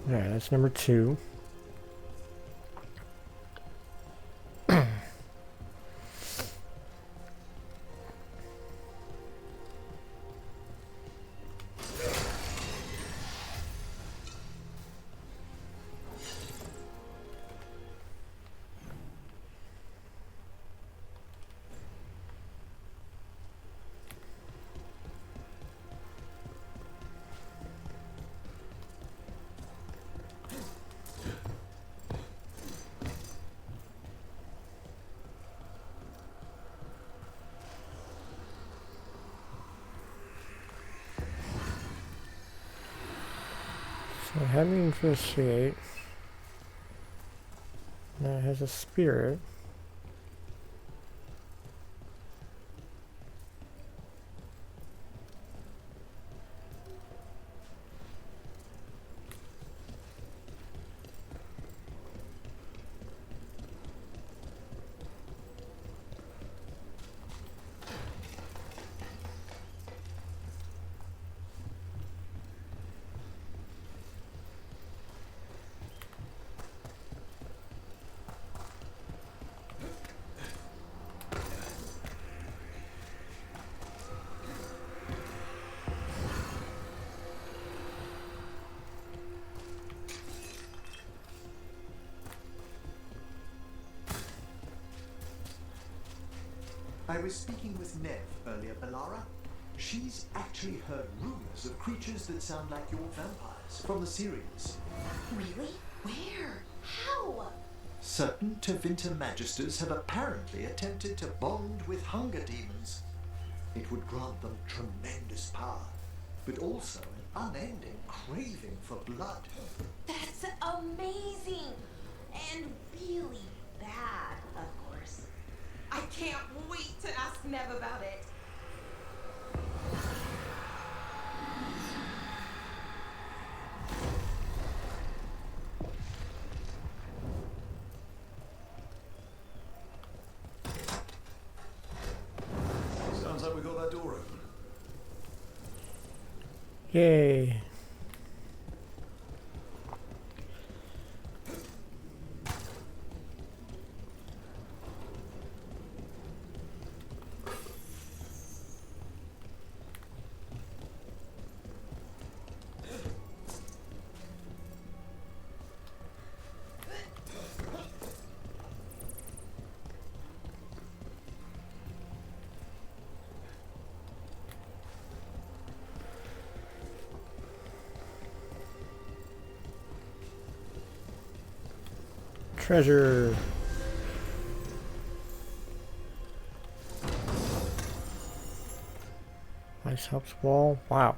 Yeah, that's number 2. So how do you investigate? Now it has a spirit. I was speaking with Nev earlier, Belara. She's actually heard rumors of creatures that sound like your vampires from the series. Really? Where? How? Certain Tevinter Magisters have apparently attempted to bond with hunger demons. It would grant them tremendous power, but also an unending craving for blood. That's amazing! And really bad, of course. I can't wait to ask Nev about it. Sounds like we got that door open. Yay. Treasure. Ice helps wall. Wow.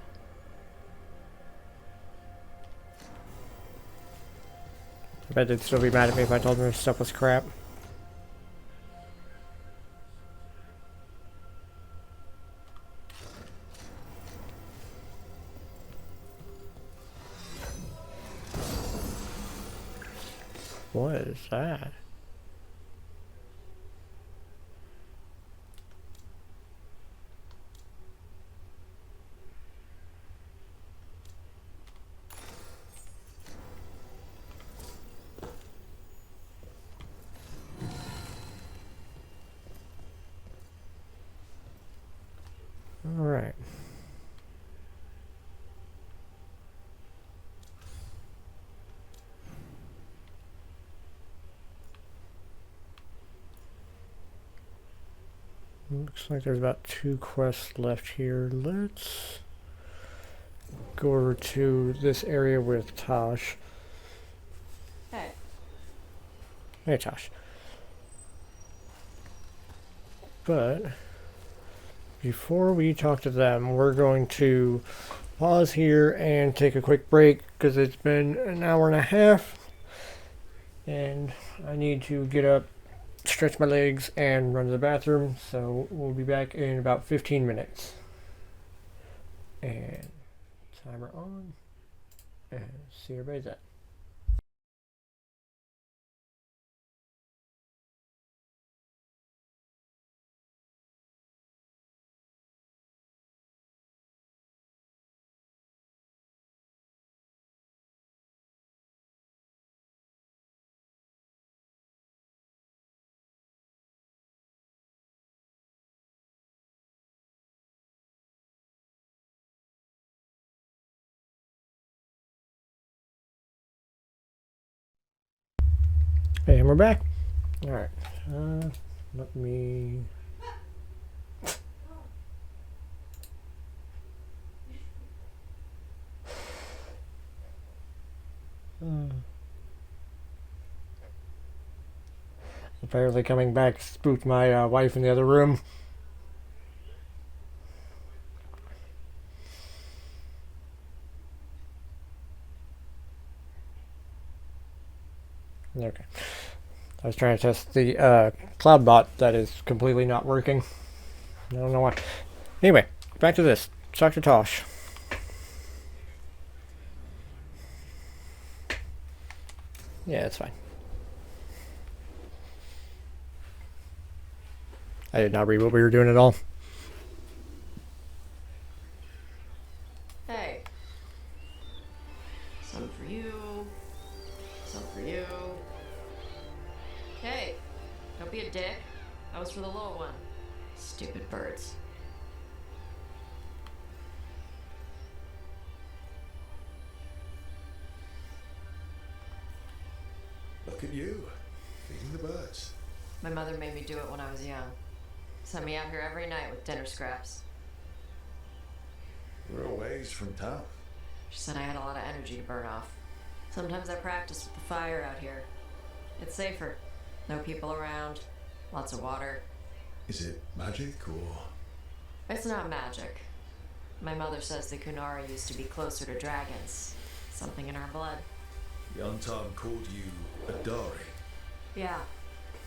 I bet they'd still be mad at me if I told them this stuff was crap. What is that? All right. Looks like there's about 2 quests left here. Let's go over to this area with Taash. Hey. Hey, Taash. But before we talk to them, we're going to pause here and take a quick break because it's been an hour and a half and I need to get up, stretch my legs, and run to the bathroom. So we'll be back in about 15 minutes. And timer on, and see where everybody's at. Hey, and we're back. All right. Let me. Apparently, coming back spooked my wife in the other room. Okay. I was trying to test the cloud bot that is completely not working. I don't know why. Anyway, back to this. Talk to Taash. Yeah, that's fine. I did not read what we were doing at all. Hey. Some for you. Some for you. Hey, don't be a dick. That was for the little one. Stupid birds. Look at you, feeding the birds. My mother made me do it when I was young. Send me out here every night with dinner scraps. We're a ways from town. She said I had a lot of energy to burn off. Sometimes I practice with the fire out here. It's safer. No people around. Lots of water. Is it magic or? It's not magic. My mother says the Kunari used to be closer to dragons. Something in our blood. The Untom called you a Dari. Yeah.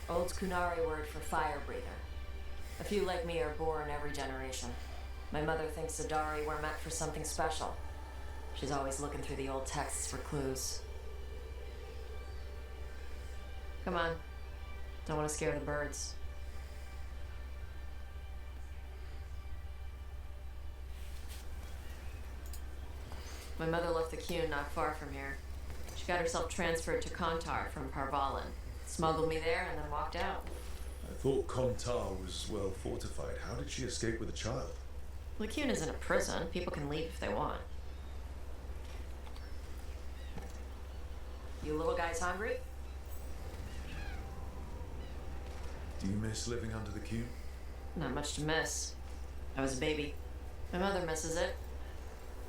Old Kunari word for fire breather. A few like me are born every generation. My mother thinks the Dari were meant for something special. She's always looking through the old texts for clues. Come on. Don't want to scare the birds. My mother left the Kyun not far from here. She got herself transferred to Kontar from Parvalan. Smuggled me there and then walked out. I thought Kontar was well fortified. How did she escape with a child? The Kyun isn't a prison. People can leave if they want. You little guys hungry? Do you miss living under the Q? Not much to miss. I was a baby. My mother misses it.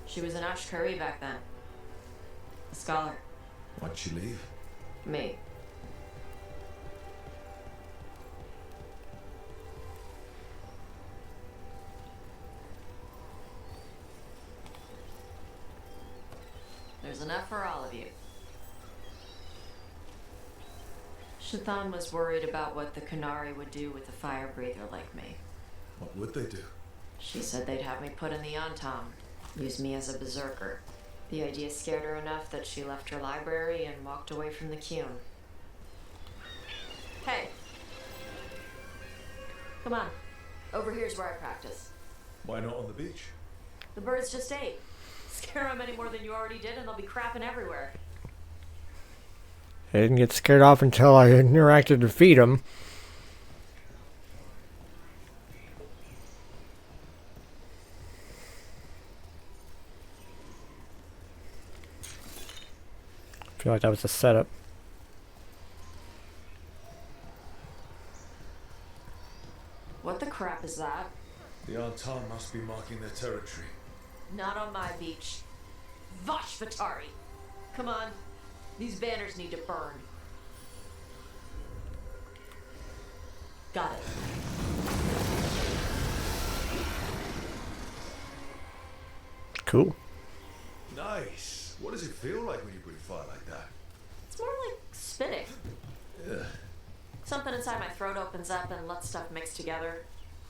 She was an Ashkari back then. A scholar. Why'd she leave? Me. There's enough for all of you. Shathan was worried about what the Kunari would do with a fire breather like me. What would they do? She said they'd have me put in the Antam, use me as a berserker. The idea scared her enough that she left her library and walked away from the Kyun. Hey! Come on. Over here's where I practice. Why not on the beach? The birds just ate. Scare them any more than you already did and they'll be crapping everywhere. I didn't get scared off until I interacted to feed them. I feel like that was a setup. What the crap is that? The Antam must be marking their territory. Not on my beach. Vashvatari! Come on. These banners need to burn. Got it. Cool. Nice. What does it feel like when you breathe fire like that? It's more like spitting. Yeah. Something inside my throat opens up and lets stuff mix together.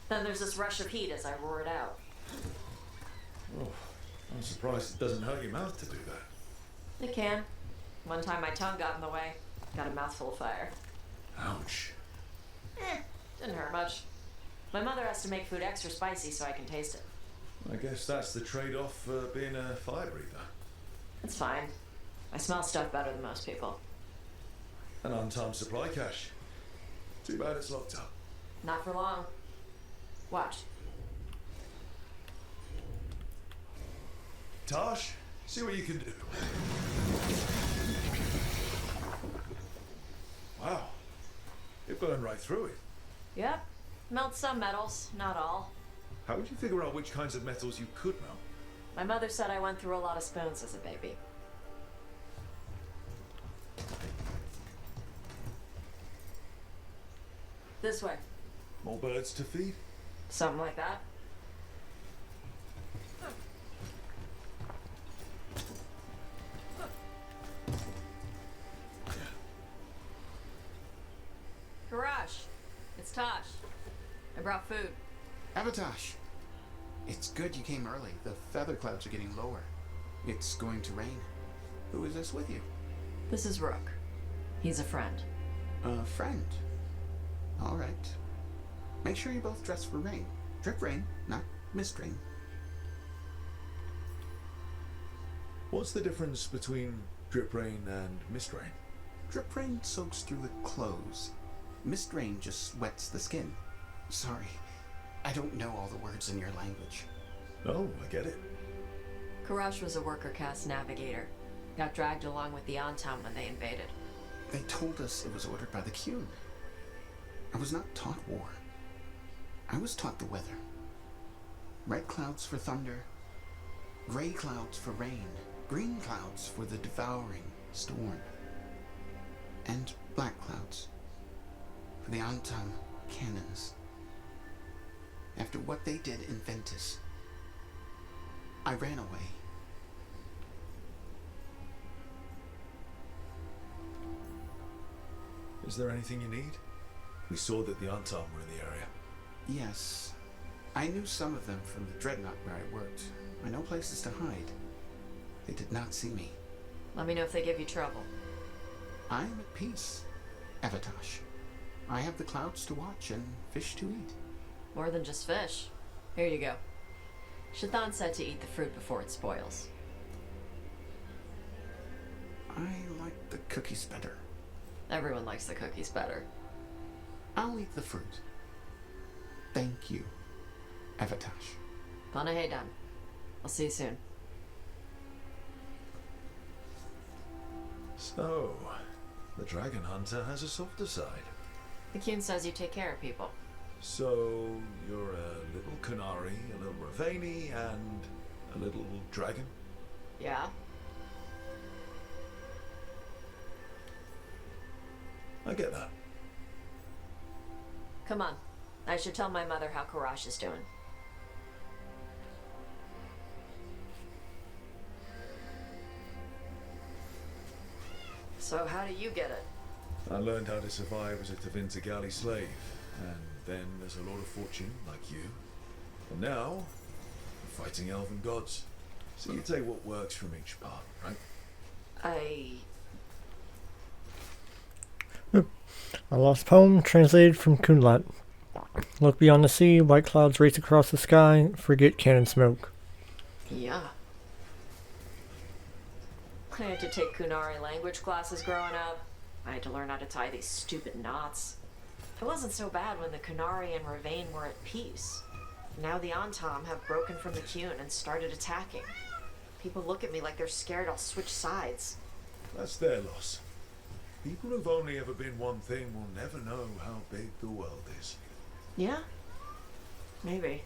Then there's this rush of heat as I roar it out. Oh, I'm surprised it doesn't hurt your mouth to do that. It can. One time my tongue got in the way. Got a mouthful of fire. Ouch. Didn't hurt much. My mother has to make food extra spicy so I can taste it. I guess that's the trade-off for being a fire breather. It's fine. I smell stuff better than most people. An untimed supply cache. Too bad it's locked up. Not for long. Watch. Taash, see what you can do. Wow. It burned right through it. Yep. Melt some metals, not all. How would you figure out which kinds of metals you could melt? My mother said I went through a lot of spoons as a baby. This way. More birds to feed? Something like that. Garage. It's Taash. I brought food. Avatash, it's good you came early. The feather clouds are getting lower. It's going to rain. Who is this with you? This is Rook. He's a friend. A friend. All right. Make sure you both dress for rain. Drip rain, not mist rain. What's the difference between drip rain and mist rain? Drip rain soaks through the clothes. Mist rain just wets the skin. Sorry, I don't know all the words in your language. Oh, I get it. Karash was a worker caste navigator. Got dragged along with the Antam when they invaded. They told us it was ordered by the Kyun. I was not taught war. I was taught the weather. Red clouds for thunder, gray clouds for rain, green clouds for the devouring storm, and black clouds for the Antam cannons. After what they did in Ventus, I ran away. Is there anything you need? We saw that the Antam were in the area. Yes, I knew some of them from the Dreadnought where I worked. I know places to hide. They did not see me. Let me know if they give you trouble. I am at peace, Evatash. I have the clouds to watch and fish to eat. More than just fish. Here you go. Shathan said to eat the fruit before it spoils. I like the cookies better. Everyone likes the cookies better. I'll eat the fruit. Thank you, Evatash. Panaheydan. I'll see you soon. So, the Dragon Hunter has a softer side. The Kyun says you take care of people. So, you're a little Kunari, a little Ravani, and a little dragon? Yeah? I get that. Come on. I should tell my mother how Karash is doing. So how do you get it? I learned how to survive as a Tevinter galley slave, and then as a Lord of Fortune, like you. And now, I'm fighting elven gods. So you take what works from each part, right? A lost poem translated from Kunlat. Look beyond the sea, white clouds race across the sky, forget cannon smoke. Yeah. I had to take Kunari language classes growing up. I had to learn how to tie these stupid knots. It wasn't so bad when the Kunari and Rivian were at peace. Now the Antam have broken from the Kyun and started attacking. People look at me like they're scared I'll switch sides. That's their loss. People who've only ever been one thing will never know how big the world is. Yeah? Maybe.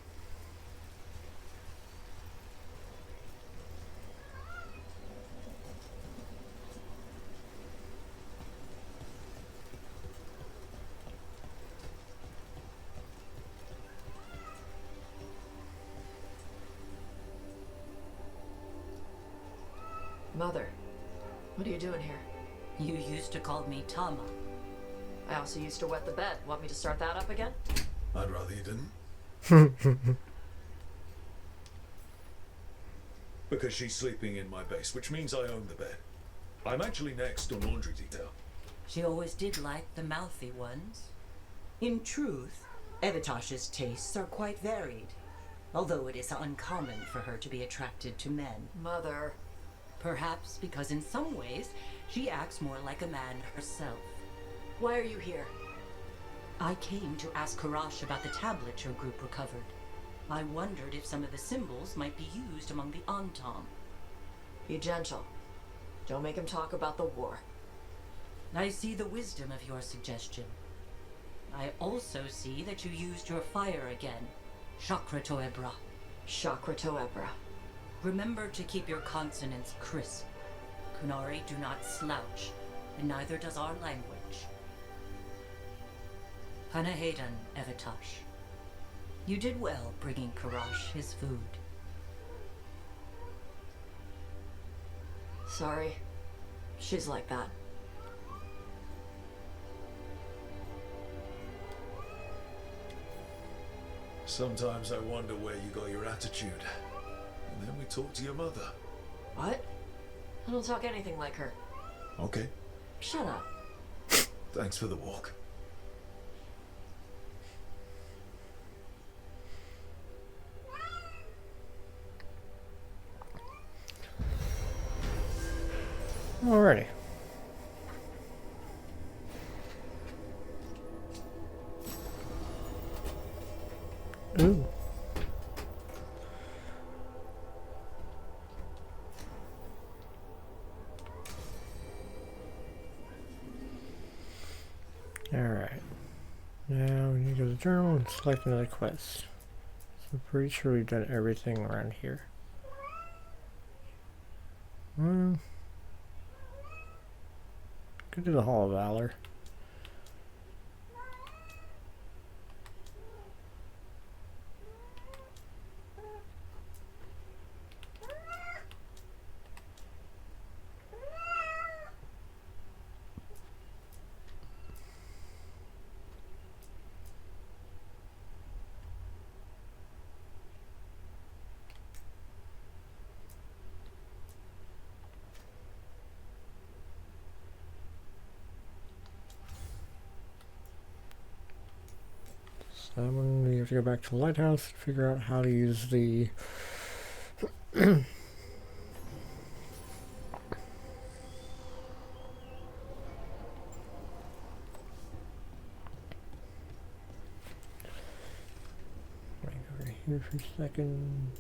Mother, what are you doing here? You used to call me Tama. I also used to wet the bed. Want me to start that up again? I'd rather you didn't. Because she's sleeping in my base, which means I own the bed. I'm actually next on laundry detail. She always did like the mouthy ones. In truth, Evitash's tastes are quite varied, although it is uncommon for her to be attracted to men. Mother. Perhaps because in some ways, she acts more like a man herself. Why are you here? I came to ask Karash about the tablet your group recovered. I wondered if some of the symbols might be used among the Antam. Be gentle. Don't make him talk about the war. I see the wisdom of your suggestion. I also see that you used your fire again. Chakra Toebra. Chakra Toebra. Remember to keep your consonants crisp. Kunari do not slouch, and neither does our language. Panaheydan, Evitash. You did well bringing Karash his food. Sorry. She's like that. Sometimes I wonder where you got your attitude. And then we talk to your mother. What? I don't talk anything like her. Okay. Shut up. Thanks for the walk. Alrighty. Ooh. Alright. Now we need to go to journal and select another quest. So I'm pretty sure we've done everything around here. Could do the Hall of Valor. We have to go back to the lighthouse to figure out how to use the over here for a second.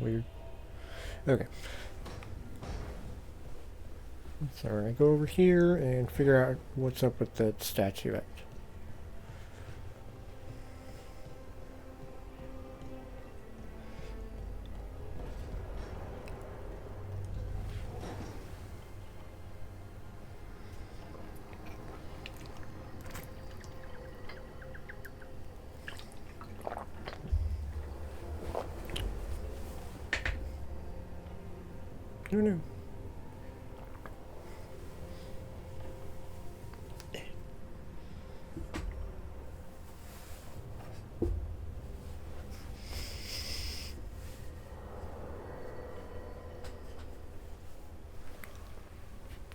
Weird. Okay. So we're gonna go over here and figure out what's up with that statuette. No.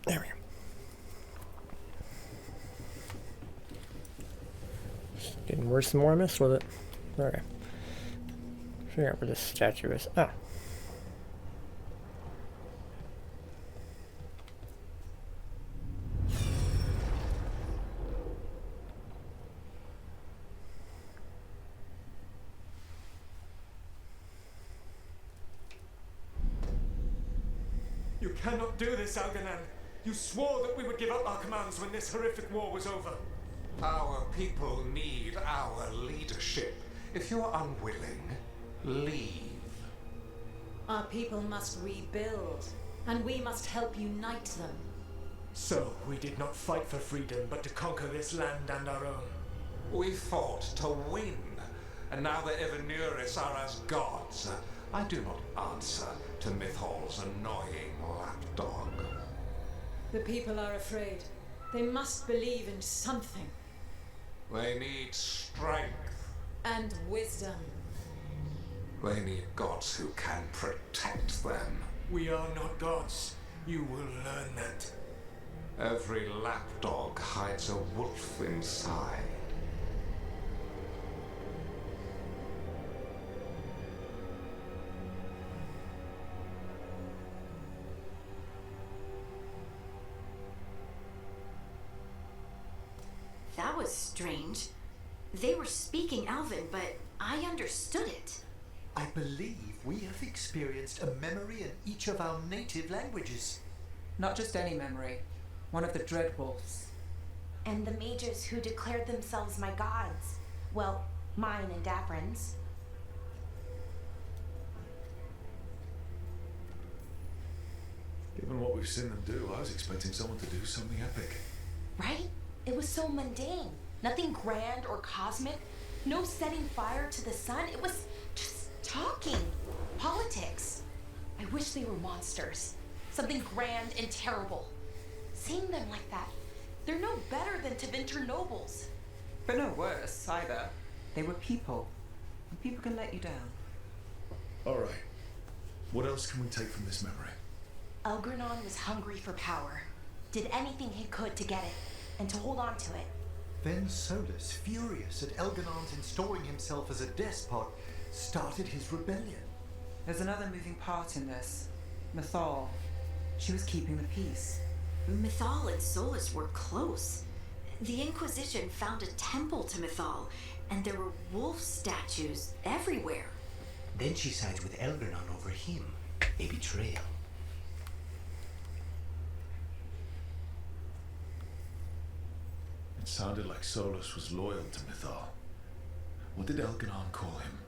There we go. Just getting worse the more I mess with it. Okay. Figure out where this statue is. Ah. You cannot do this, Algernon. You swore that we would give up our commands when this horrific war was over. Our people need our leadership. If you're unwilling, leave. Our people must rebuild, and we must help unite them. So, we did not fight for freedom, but to conquer this land and our own. We fought to win, and now the Evanuris are as gods. I do not answer to Mythal's annoying lapdog. The people are afraid. They must believe in something. They need strength. And wisdom. They need gods who can protect them. We are not gods. You will learn that. Every lapdog hides a wolf inside. That was strange. They were speaking Elven, but I understood it. I believe we have experienced a memory in each of our native languages. Not just any memory. One of the Dreadwolves. And the mages who declared themselves my gods. Well, mine and Davrin's. Given what we've seen them do, I was expecting someone to do something epic. Right? It was so mundane. Nothing grand or cosmic. No setting fire to the sun. It was just talking. Politics. I wish they were monsters. Something grand and terrible. Seeing them like that, they're no better than Tevinter nobles. But no worse, either. They were people. And people can let you down. Alright. What else can we take from this memory? Elgernon was hungry for power. Did anything he could to get it, and to hold on to it. Then Solus, furious at Elgernon's installing himself as a despot, started his rebellion. There's another moving part in this. Mythal. She was keeping the peace. Mythal and Solus were close. The Inquisition found a temple to Mythal, and there were wolf statues everywhere. Then she sides with Elgernon over him. A betrayal. It sounded like Solus was loyal to Mythal. What did Elgernon call him?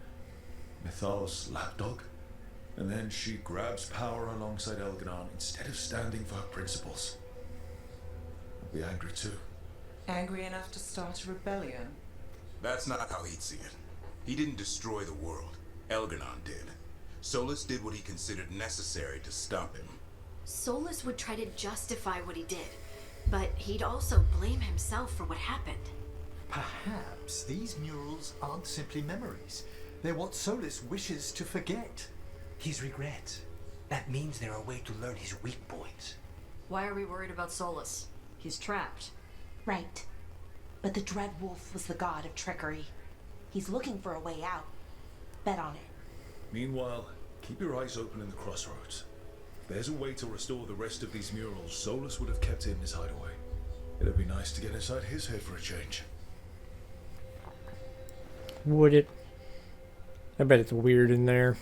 Mythal's lapdog? And then she grabs power alongside Elgernon instead of standing for her principles. I'll be angry too. Angry enough to start a rebellion? That's not how he'd see it. He didn't destroy the world. Elgernon did. Solus did what he considered necessary to stop him. Solus would try to justify what he did, but he'd also blame himself for what happened. Perhaps these murals aren't simply memories. They're what Solus wishes to forget. His regrets. That means they're a way to learn his weak points. Why are we worried about Solus? He's trapped. Right. But the Dread Wolf was the god of trickery. He's looking for a way out. Bet on it. Meanwhile, keep your eyes open in the crossroads. If there's a way to restore the rest of these murals, Solus would have kept it in his hideaway. It'd be nice to get inside his head for a change. Would it? I bet it's weird in there.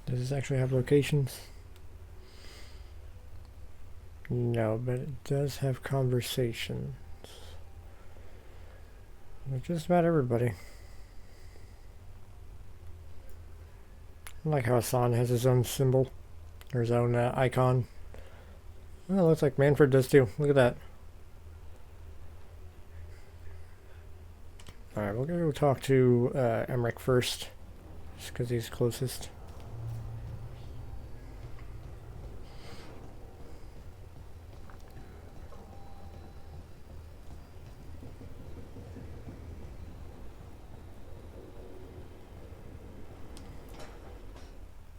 Does this actually have locations? No, but it does have conversations. With just about everybody. I like how Hassan has his own symbol, or his own icon. Oh, it looks like Manfred does too. Look at that. Alright, we'll go talk to Emmerich first, just because he's closest.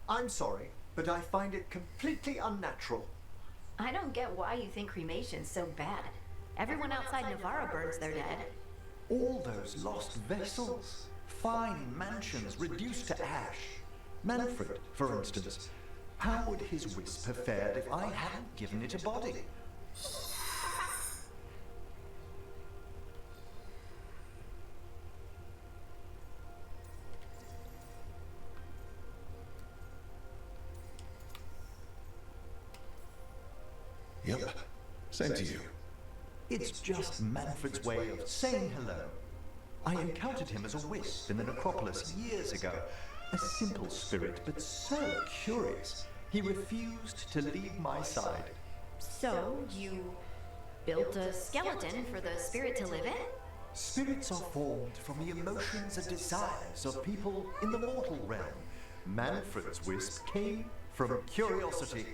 I'm sorry, but I find it completely unnatural. I don't get why you think cremation's so bad. Everyone outside Navarra burns their dead. All those lost vessels, fine mansions reduced to ash. Manfred, for instance. How would his wisp have fared if I hadn't given it a body? Yep. Same to you. It's just Manfred's way of saying hello. I encountered him as a wisp in the necropolis years ago. A simple spirit, but so curious. He refused to leave my side. So, you built a skeleton for the spirit to live in? Spirits are formed from the emotions and desires of people in the mortal realm. Manfred's wisp came from curiosity.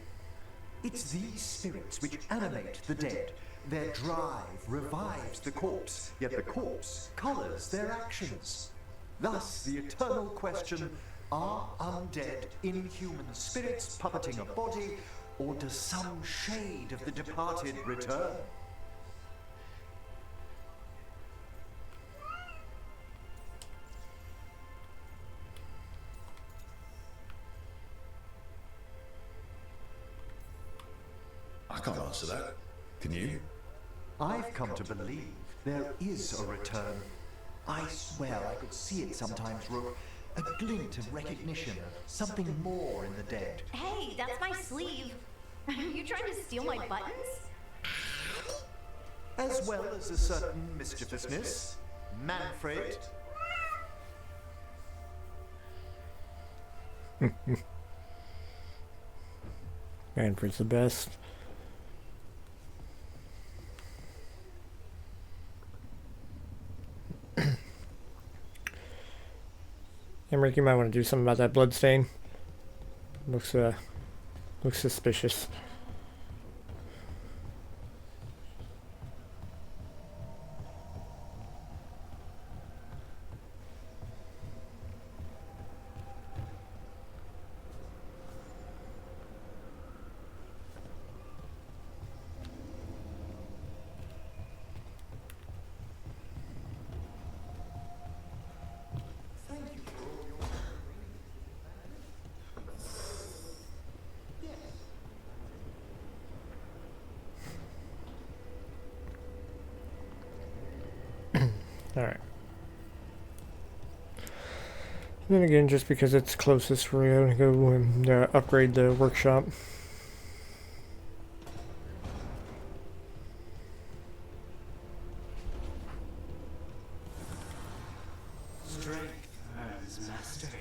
It's these spirits which animate the dead. Their drive revives the corpse, yet the corpse colors their actions. Thus, the eternal question, are undead, inhuman spirits puppeting a body, or does some shade of the departed return? I can't answer that. Can you? I've come to believe there is a return. I swear I could see it sometimes, Rook. A glint of recognition of something more in the dead. Hey, that's my sleeve. Are you trying to steal my buttons? As well as a certain mischievousness. Manfred. Manfred's the best. Emmerich, you might want to do something about that blood stain. Looks suspicious. Alright. Then again, just because it's closest, we're going to go and upgrade the workshop. Strength as mastery.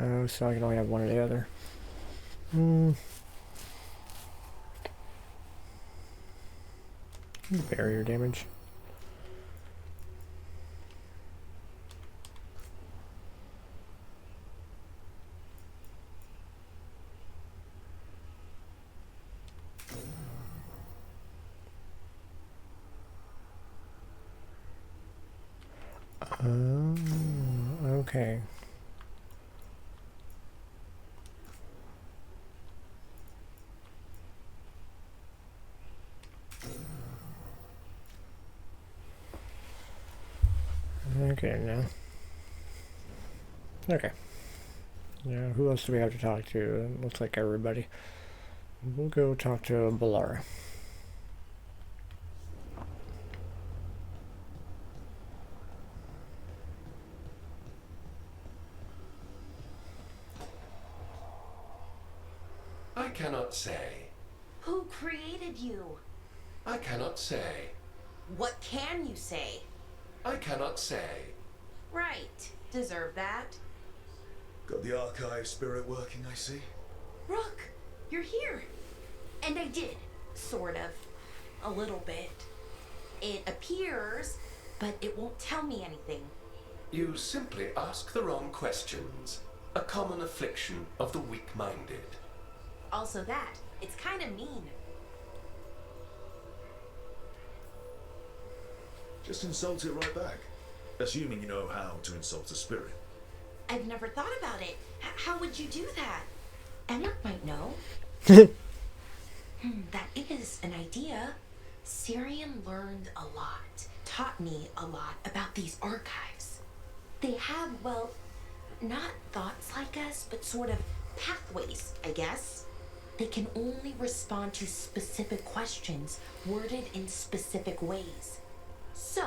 Oh, so I can only have one or the other. Barrier damage. Okay. Okay, now. Okay. Yeah, who else do we have to talk to? It looks like everybody. We'll go talk to Balara. I cannot say. Who created you? I cannot say. What can you say? I cannot say. Right. Deserve that. Got the archive spirit working, I see. Rook, you're here. And I did. Sort of. A little bit. It appears, but it won't tell me anything. You simply ask the wrong questions. A common affliction of the weak-minded. Also that. It's kind of mean. Just insult it right back. Assuming you know how to insult a spirit. I've never thought about it. How would you do that? Emmett might know. That is an idea. Syrian learned a lot, taught me a lot about these archives. They have, well, not thoughts like us, but sort of pathways, I guess. They can only respond to specific questions worded in specific ways. So,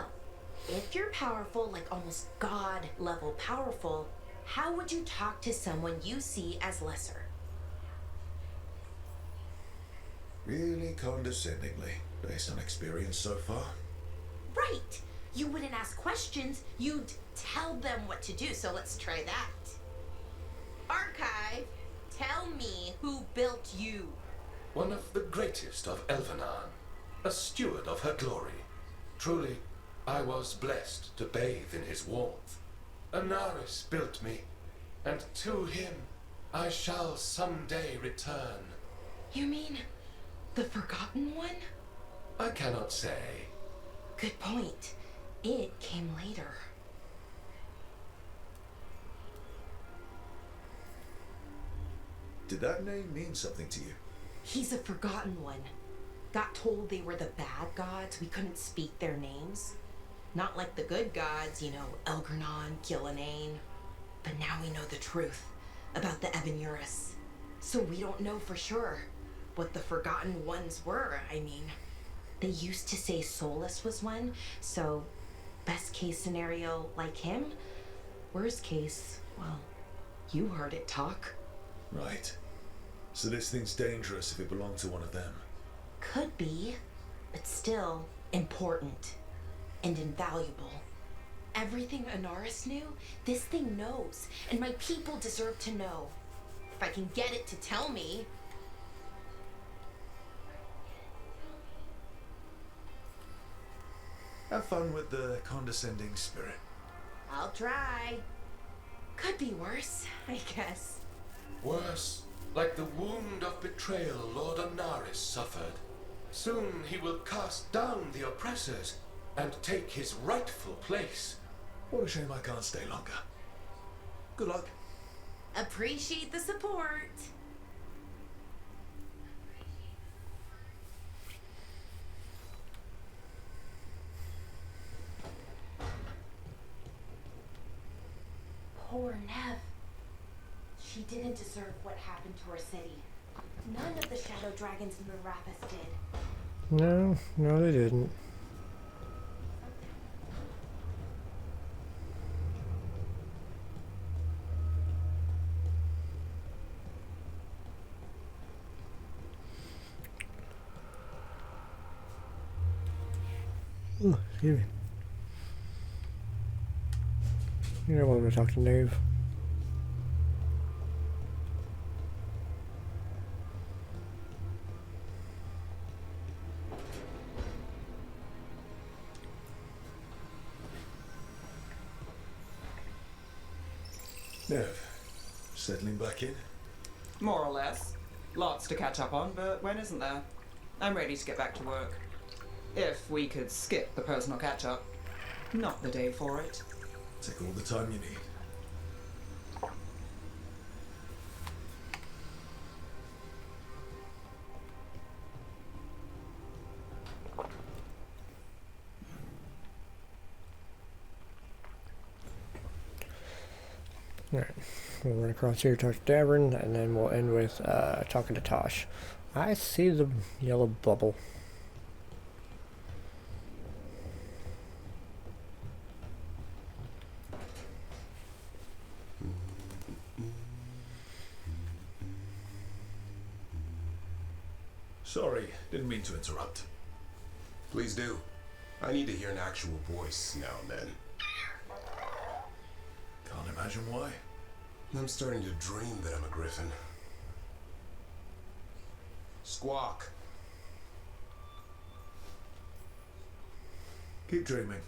if you're powerful, like almost God level powerful, how would you talk to someone you see as lesser? Really condescendingly, based on experience so far. Right! You wouldn't ask questions, you'd tell them what to do, so let's try that. Archive, tell me who built you. One of the greatest of Elvenan, a steward of her glory. Truly, I was blessed to bathe in his warmth. Anaris built me, and to him I shall someday return. You mean the Forgotten One? I cannot say. Good point. It came later. Did that name mean something to you? He's a Forgotten One. Got told they were the bad gods, we couldn't speak their names. Not like the good gods, you know, Elgernon, Gillenane. But now we know the truth about the Ebenuris. So we don't know for sure what the Forgotten Ones were, I mean. They used to say Solus was one, so best case scenario, like him. Worst case, well, you heard it talk. Right. So this thing's dangerous if it belonged to one of them. Could be, but still important and invaluable. Everything Anaris knew, this thing knows, and my people deserve to know. If I can get it to tell me. Have fun with the condescending spirit. I'll try. Could be worse, I guess. Worse, like the wound of betrayal Lord Anaris suffered. Soon he will cast down the oppressors and take his rightful place. What a shame I can't stay longer. Good luck. Appreciate the support. Poor Nev. She didn't deserve what happened to her city. None of the shadow dragons in Merathis did. No, they didn't. Oh, excuse me. You know what we're talking to Nave. Nev, settling back in? More or less. Lots to catch up on, but when isn't there? I'm ready to get back to work. If we could skip the personal catch-up. Not the day for it. Take all the time you need. Alright, we'll run across here, talk to Davern, and then we'll end with talking to Taash. I see the yellow bubble. Sorry, didn't mean to interrupt. Please do. I need to hear an actual voice now and then. Can't imagine why. I'm starting to dream that I'm a griffin. Squawk. Keep dreaming.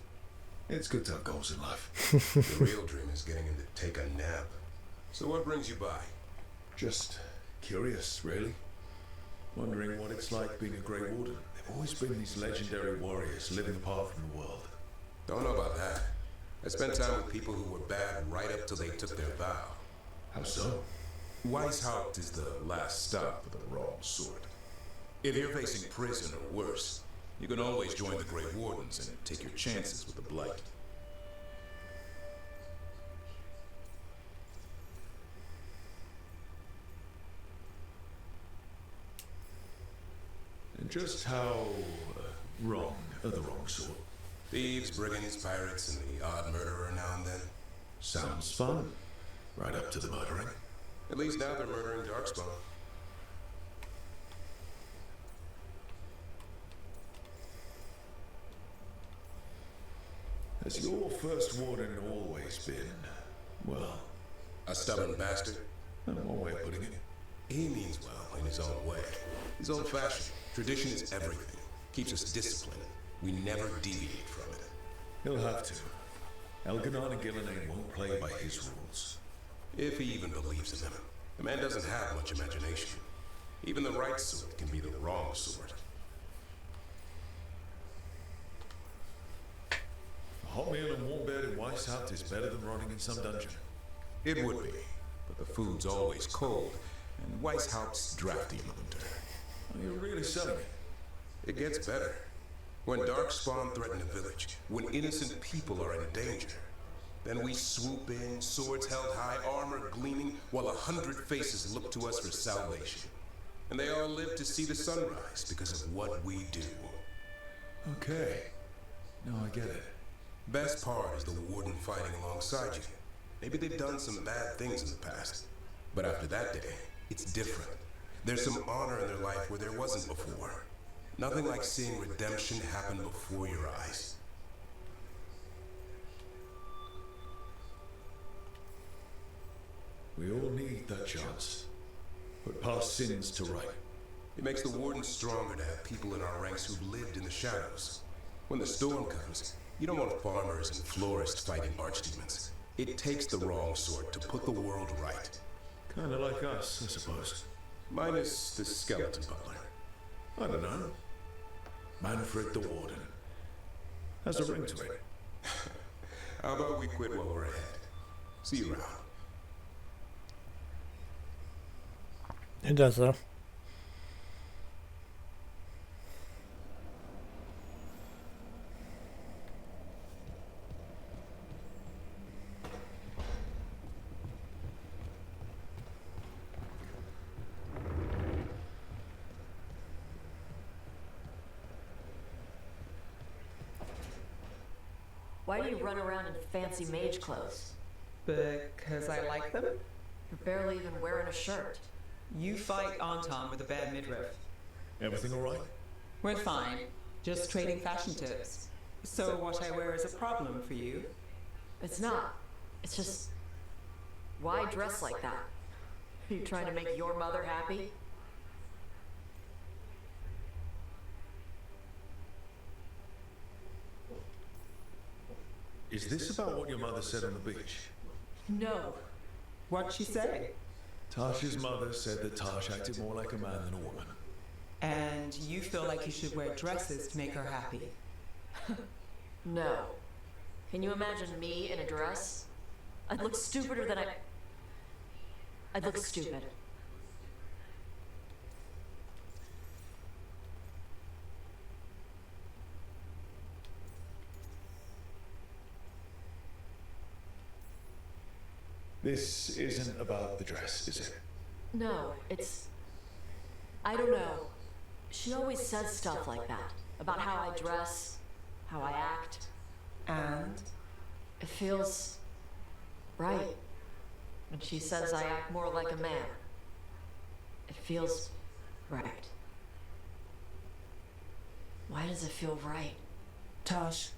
It's good to have goals in life. The real dream is getting him to take a nap. So what brings you by? Just curious, really. Wondering what it's like being a Grey Warden. They've always been these legendary warriors living apart from the world. Don't know about that. I spent time with people who were bad right up till they took their vow. How so? Weishaupt is the last stop of the wrong sort. If you're facing prison or worse, you can always join the Grey Wardens and take your chances with the Blight. Just how wrong are the wrong sort? Thieves, brigands, pirates, and the odd murderer now and then. Sounds fun. Right up to the murdering. At least now they're murdering Darkspawn. Has your first warden always been, well... A stubborn bastard? One way of putting it. He means well in his own way. He's old-fashioned. Tradition is everything. Keeps us disciplined. We never deviate from it. He'll have to. Elganon and Gillenane won't play by his rules. If he even believes in them. The man doesn't have much imagination. Even the right sort can be the wrong sort. A hot meal and warm bed in Weishaupt is better than rotting in some dungeon. It would be, but the food's always cold, and Weishaupt's drafty in winter. Are you really selling it? It gets better. When Darkspawn threaten a village, when innocent people are in danger, then we swoop in, swords held high, armor gleaming, while 100 faces look to us for salvation. And they all live to see the sunrise because of what we do. Okay. Now I get it. Best part is the warden fighting alongside you. Maybe they've done some bad things in the past. But after that day, it's different. There's some honor in their life where there wasn't before. Nothing like seeing redemption happen before your eyes. We all need that chance. Put past sins to right. It makes the warden stronger to have people in our ranks who've lived in the shadows. When the storm comes, you don't want farmers and florists fighting archdemons. It takes the wrong sort to put the world right. Kinda like us, I suppose. Minus the skeleton butler. I don't know. Manfred the Warden. Has a ring to it. How about we quit while we're ahead? See you around. It does, though. Why do you run around in fancy mage clothes? Because I like them? You're barely even wearing a shirt. You fight Anton with a bad midriff. Everything alright? We're fine. Just trading fashion tips. So what I wear is a problem for you? It's not. It's just... Why dress like that? Are you trying to make your mother happy? Is this about what your mother said on the beach? No. What'd she say? Taash's mother said that Taash acted more like a man than a woman. And you feel like you should wear dresses to make her happy? No. Can you imagine me in a dress? I'd look stupider than I'd look stupid. This isn't about the dress, is it? No, it's... I don't know. She always says stuff like that. About how I dress, how I act. And? It feels... right. And she says I act more like a man. It feels... right. Why does it feel right? Taash,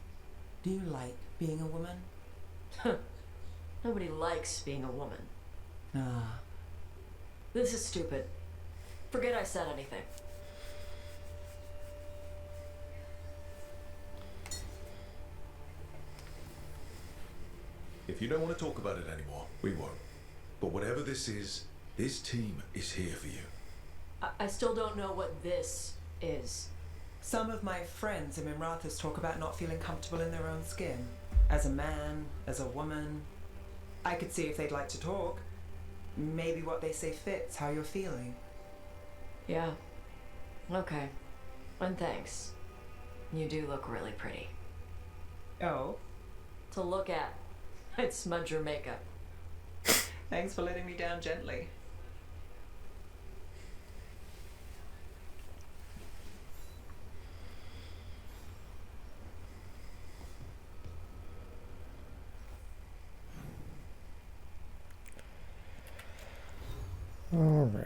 do you like being a woman? Nobody likes being a woman. Ah. This is stupid. Forget I said anything. If you don't want to talk about it anymore, we won't. But whatever this is, this team is here for you. I still don't know what this is. Some of my friends in Mimrathas talk about not feeling comfortable in their own skin. As a man, as a woman. I could see if they'd like to talk. Maybe what they say fits how you're feeling. Yeah. Okay. And thanks. You do look really pretty. Oh? To look at. I'd smudge your makeup. Thanks for letting me down gently. Alright.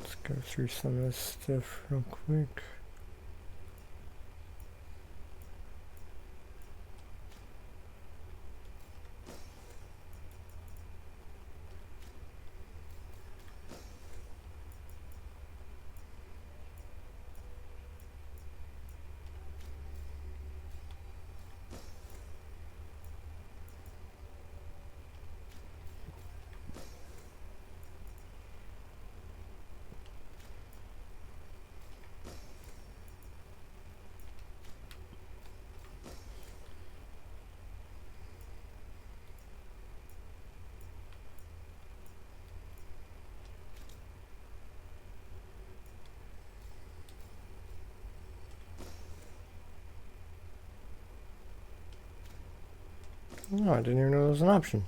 Let's go through some of this stuff real quick. Oh, I didn't even know there was an option.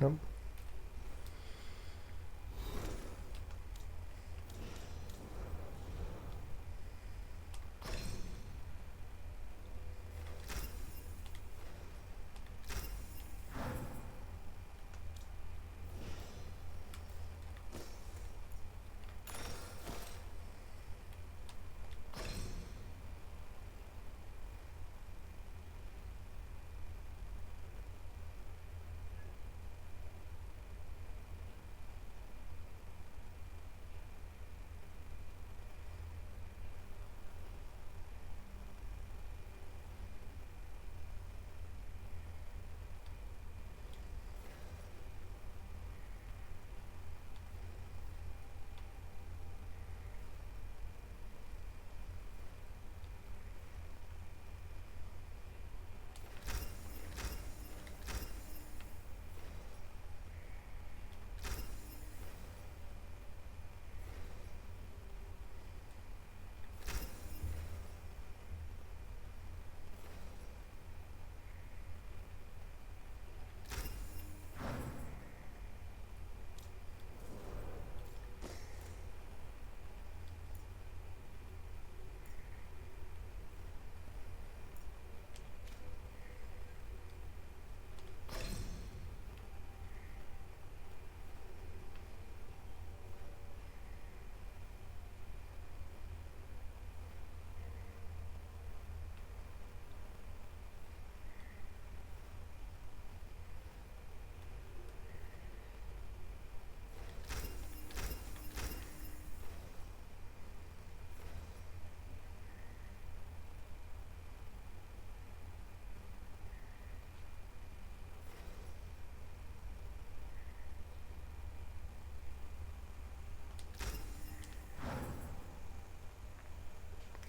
Nope.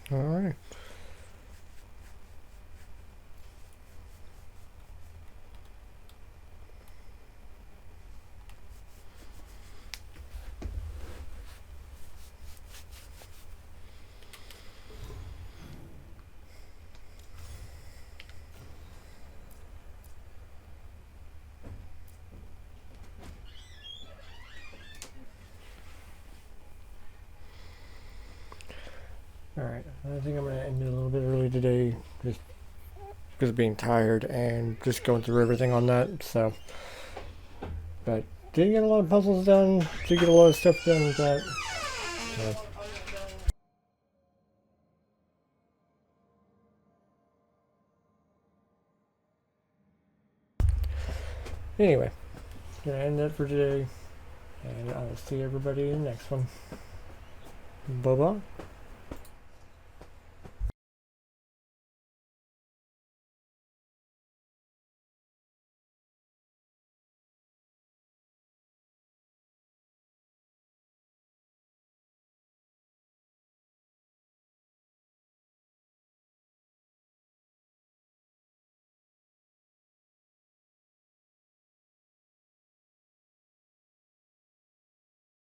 All right. Alright, I think I'm going to end it a little bit early today, just because of being tired and just going through everything on that, so. But did get a lot of puzzles done, did get a lot of stuff done with that. So. Anyway, gonna end that for today, and I'll see everybody in the next one. Bye bye.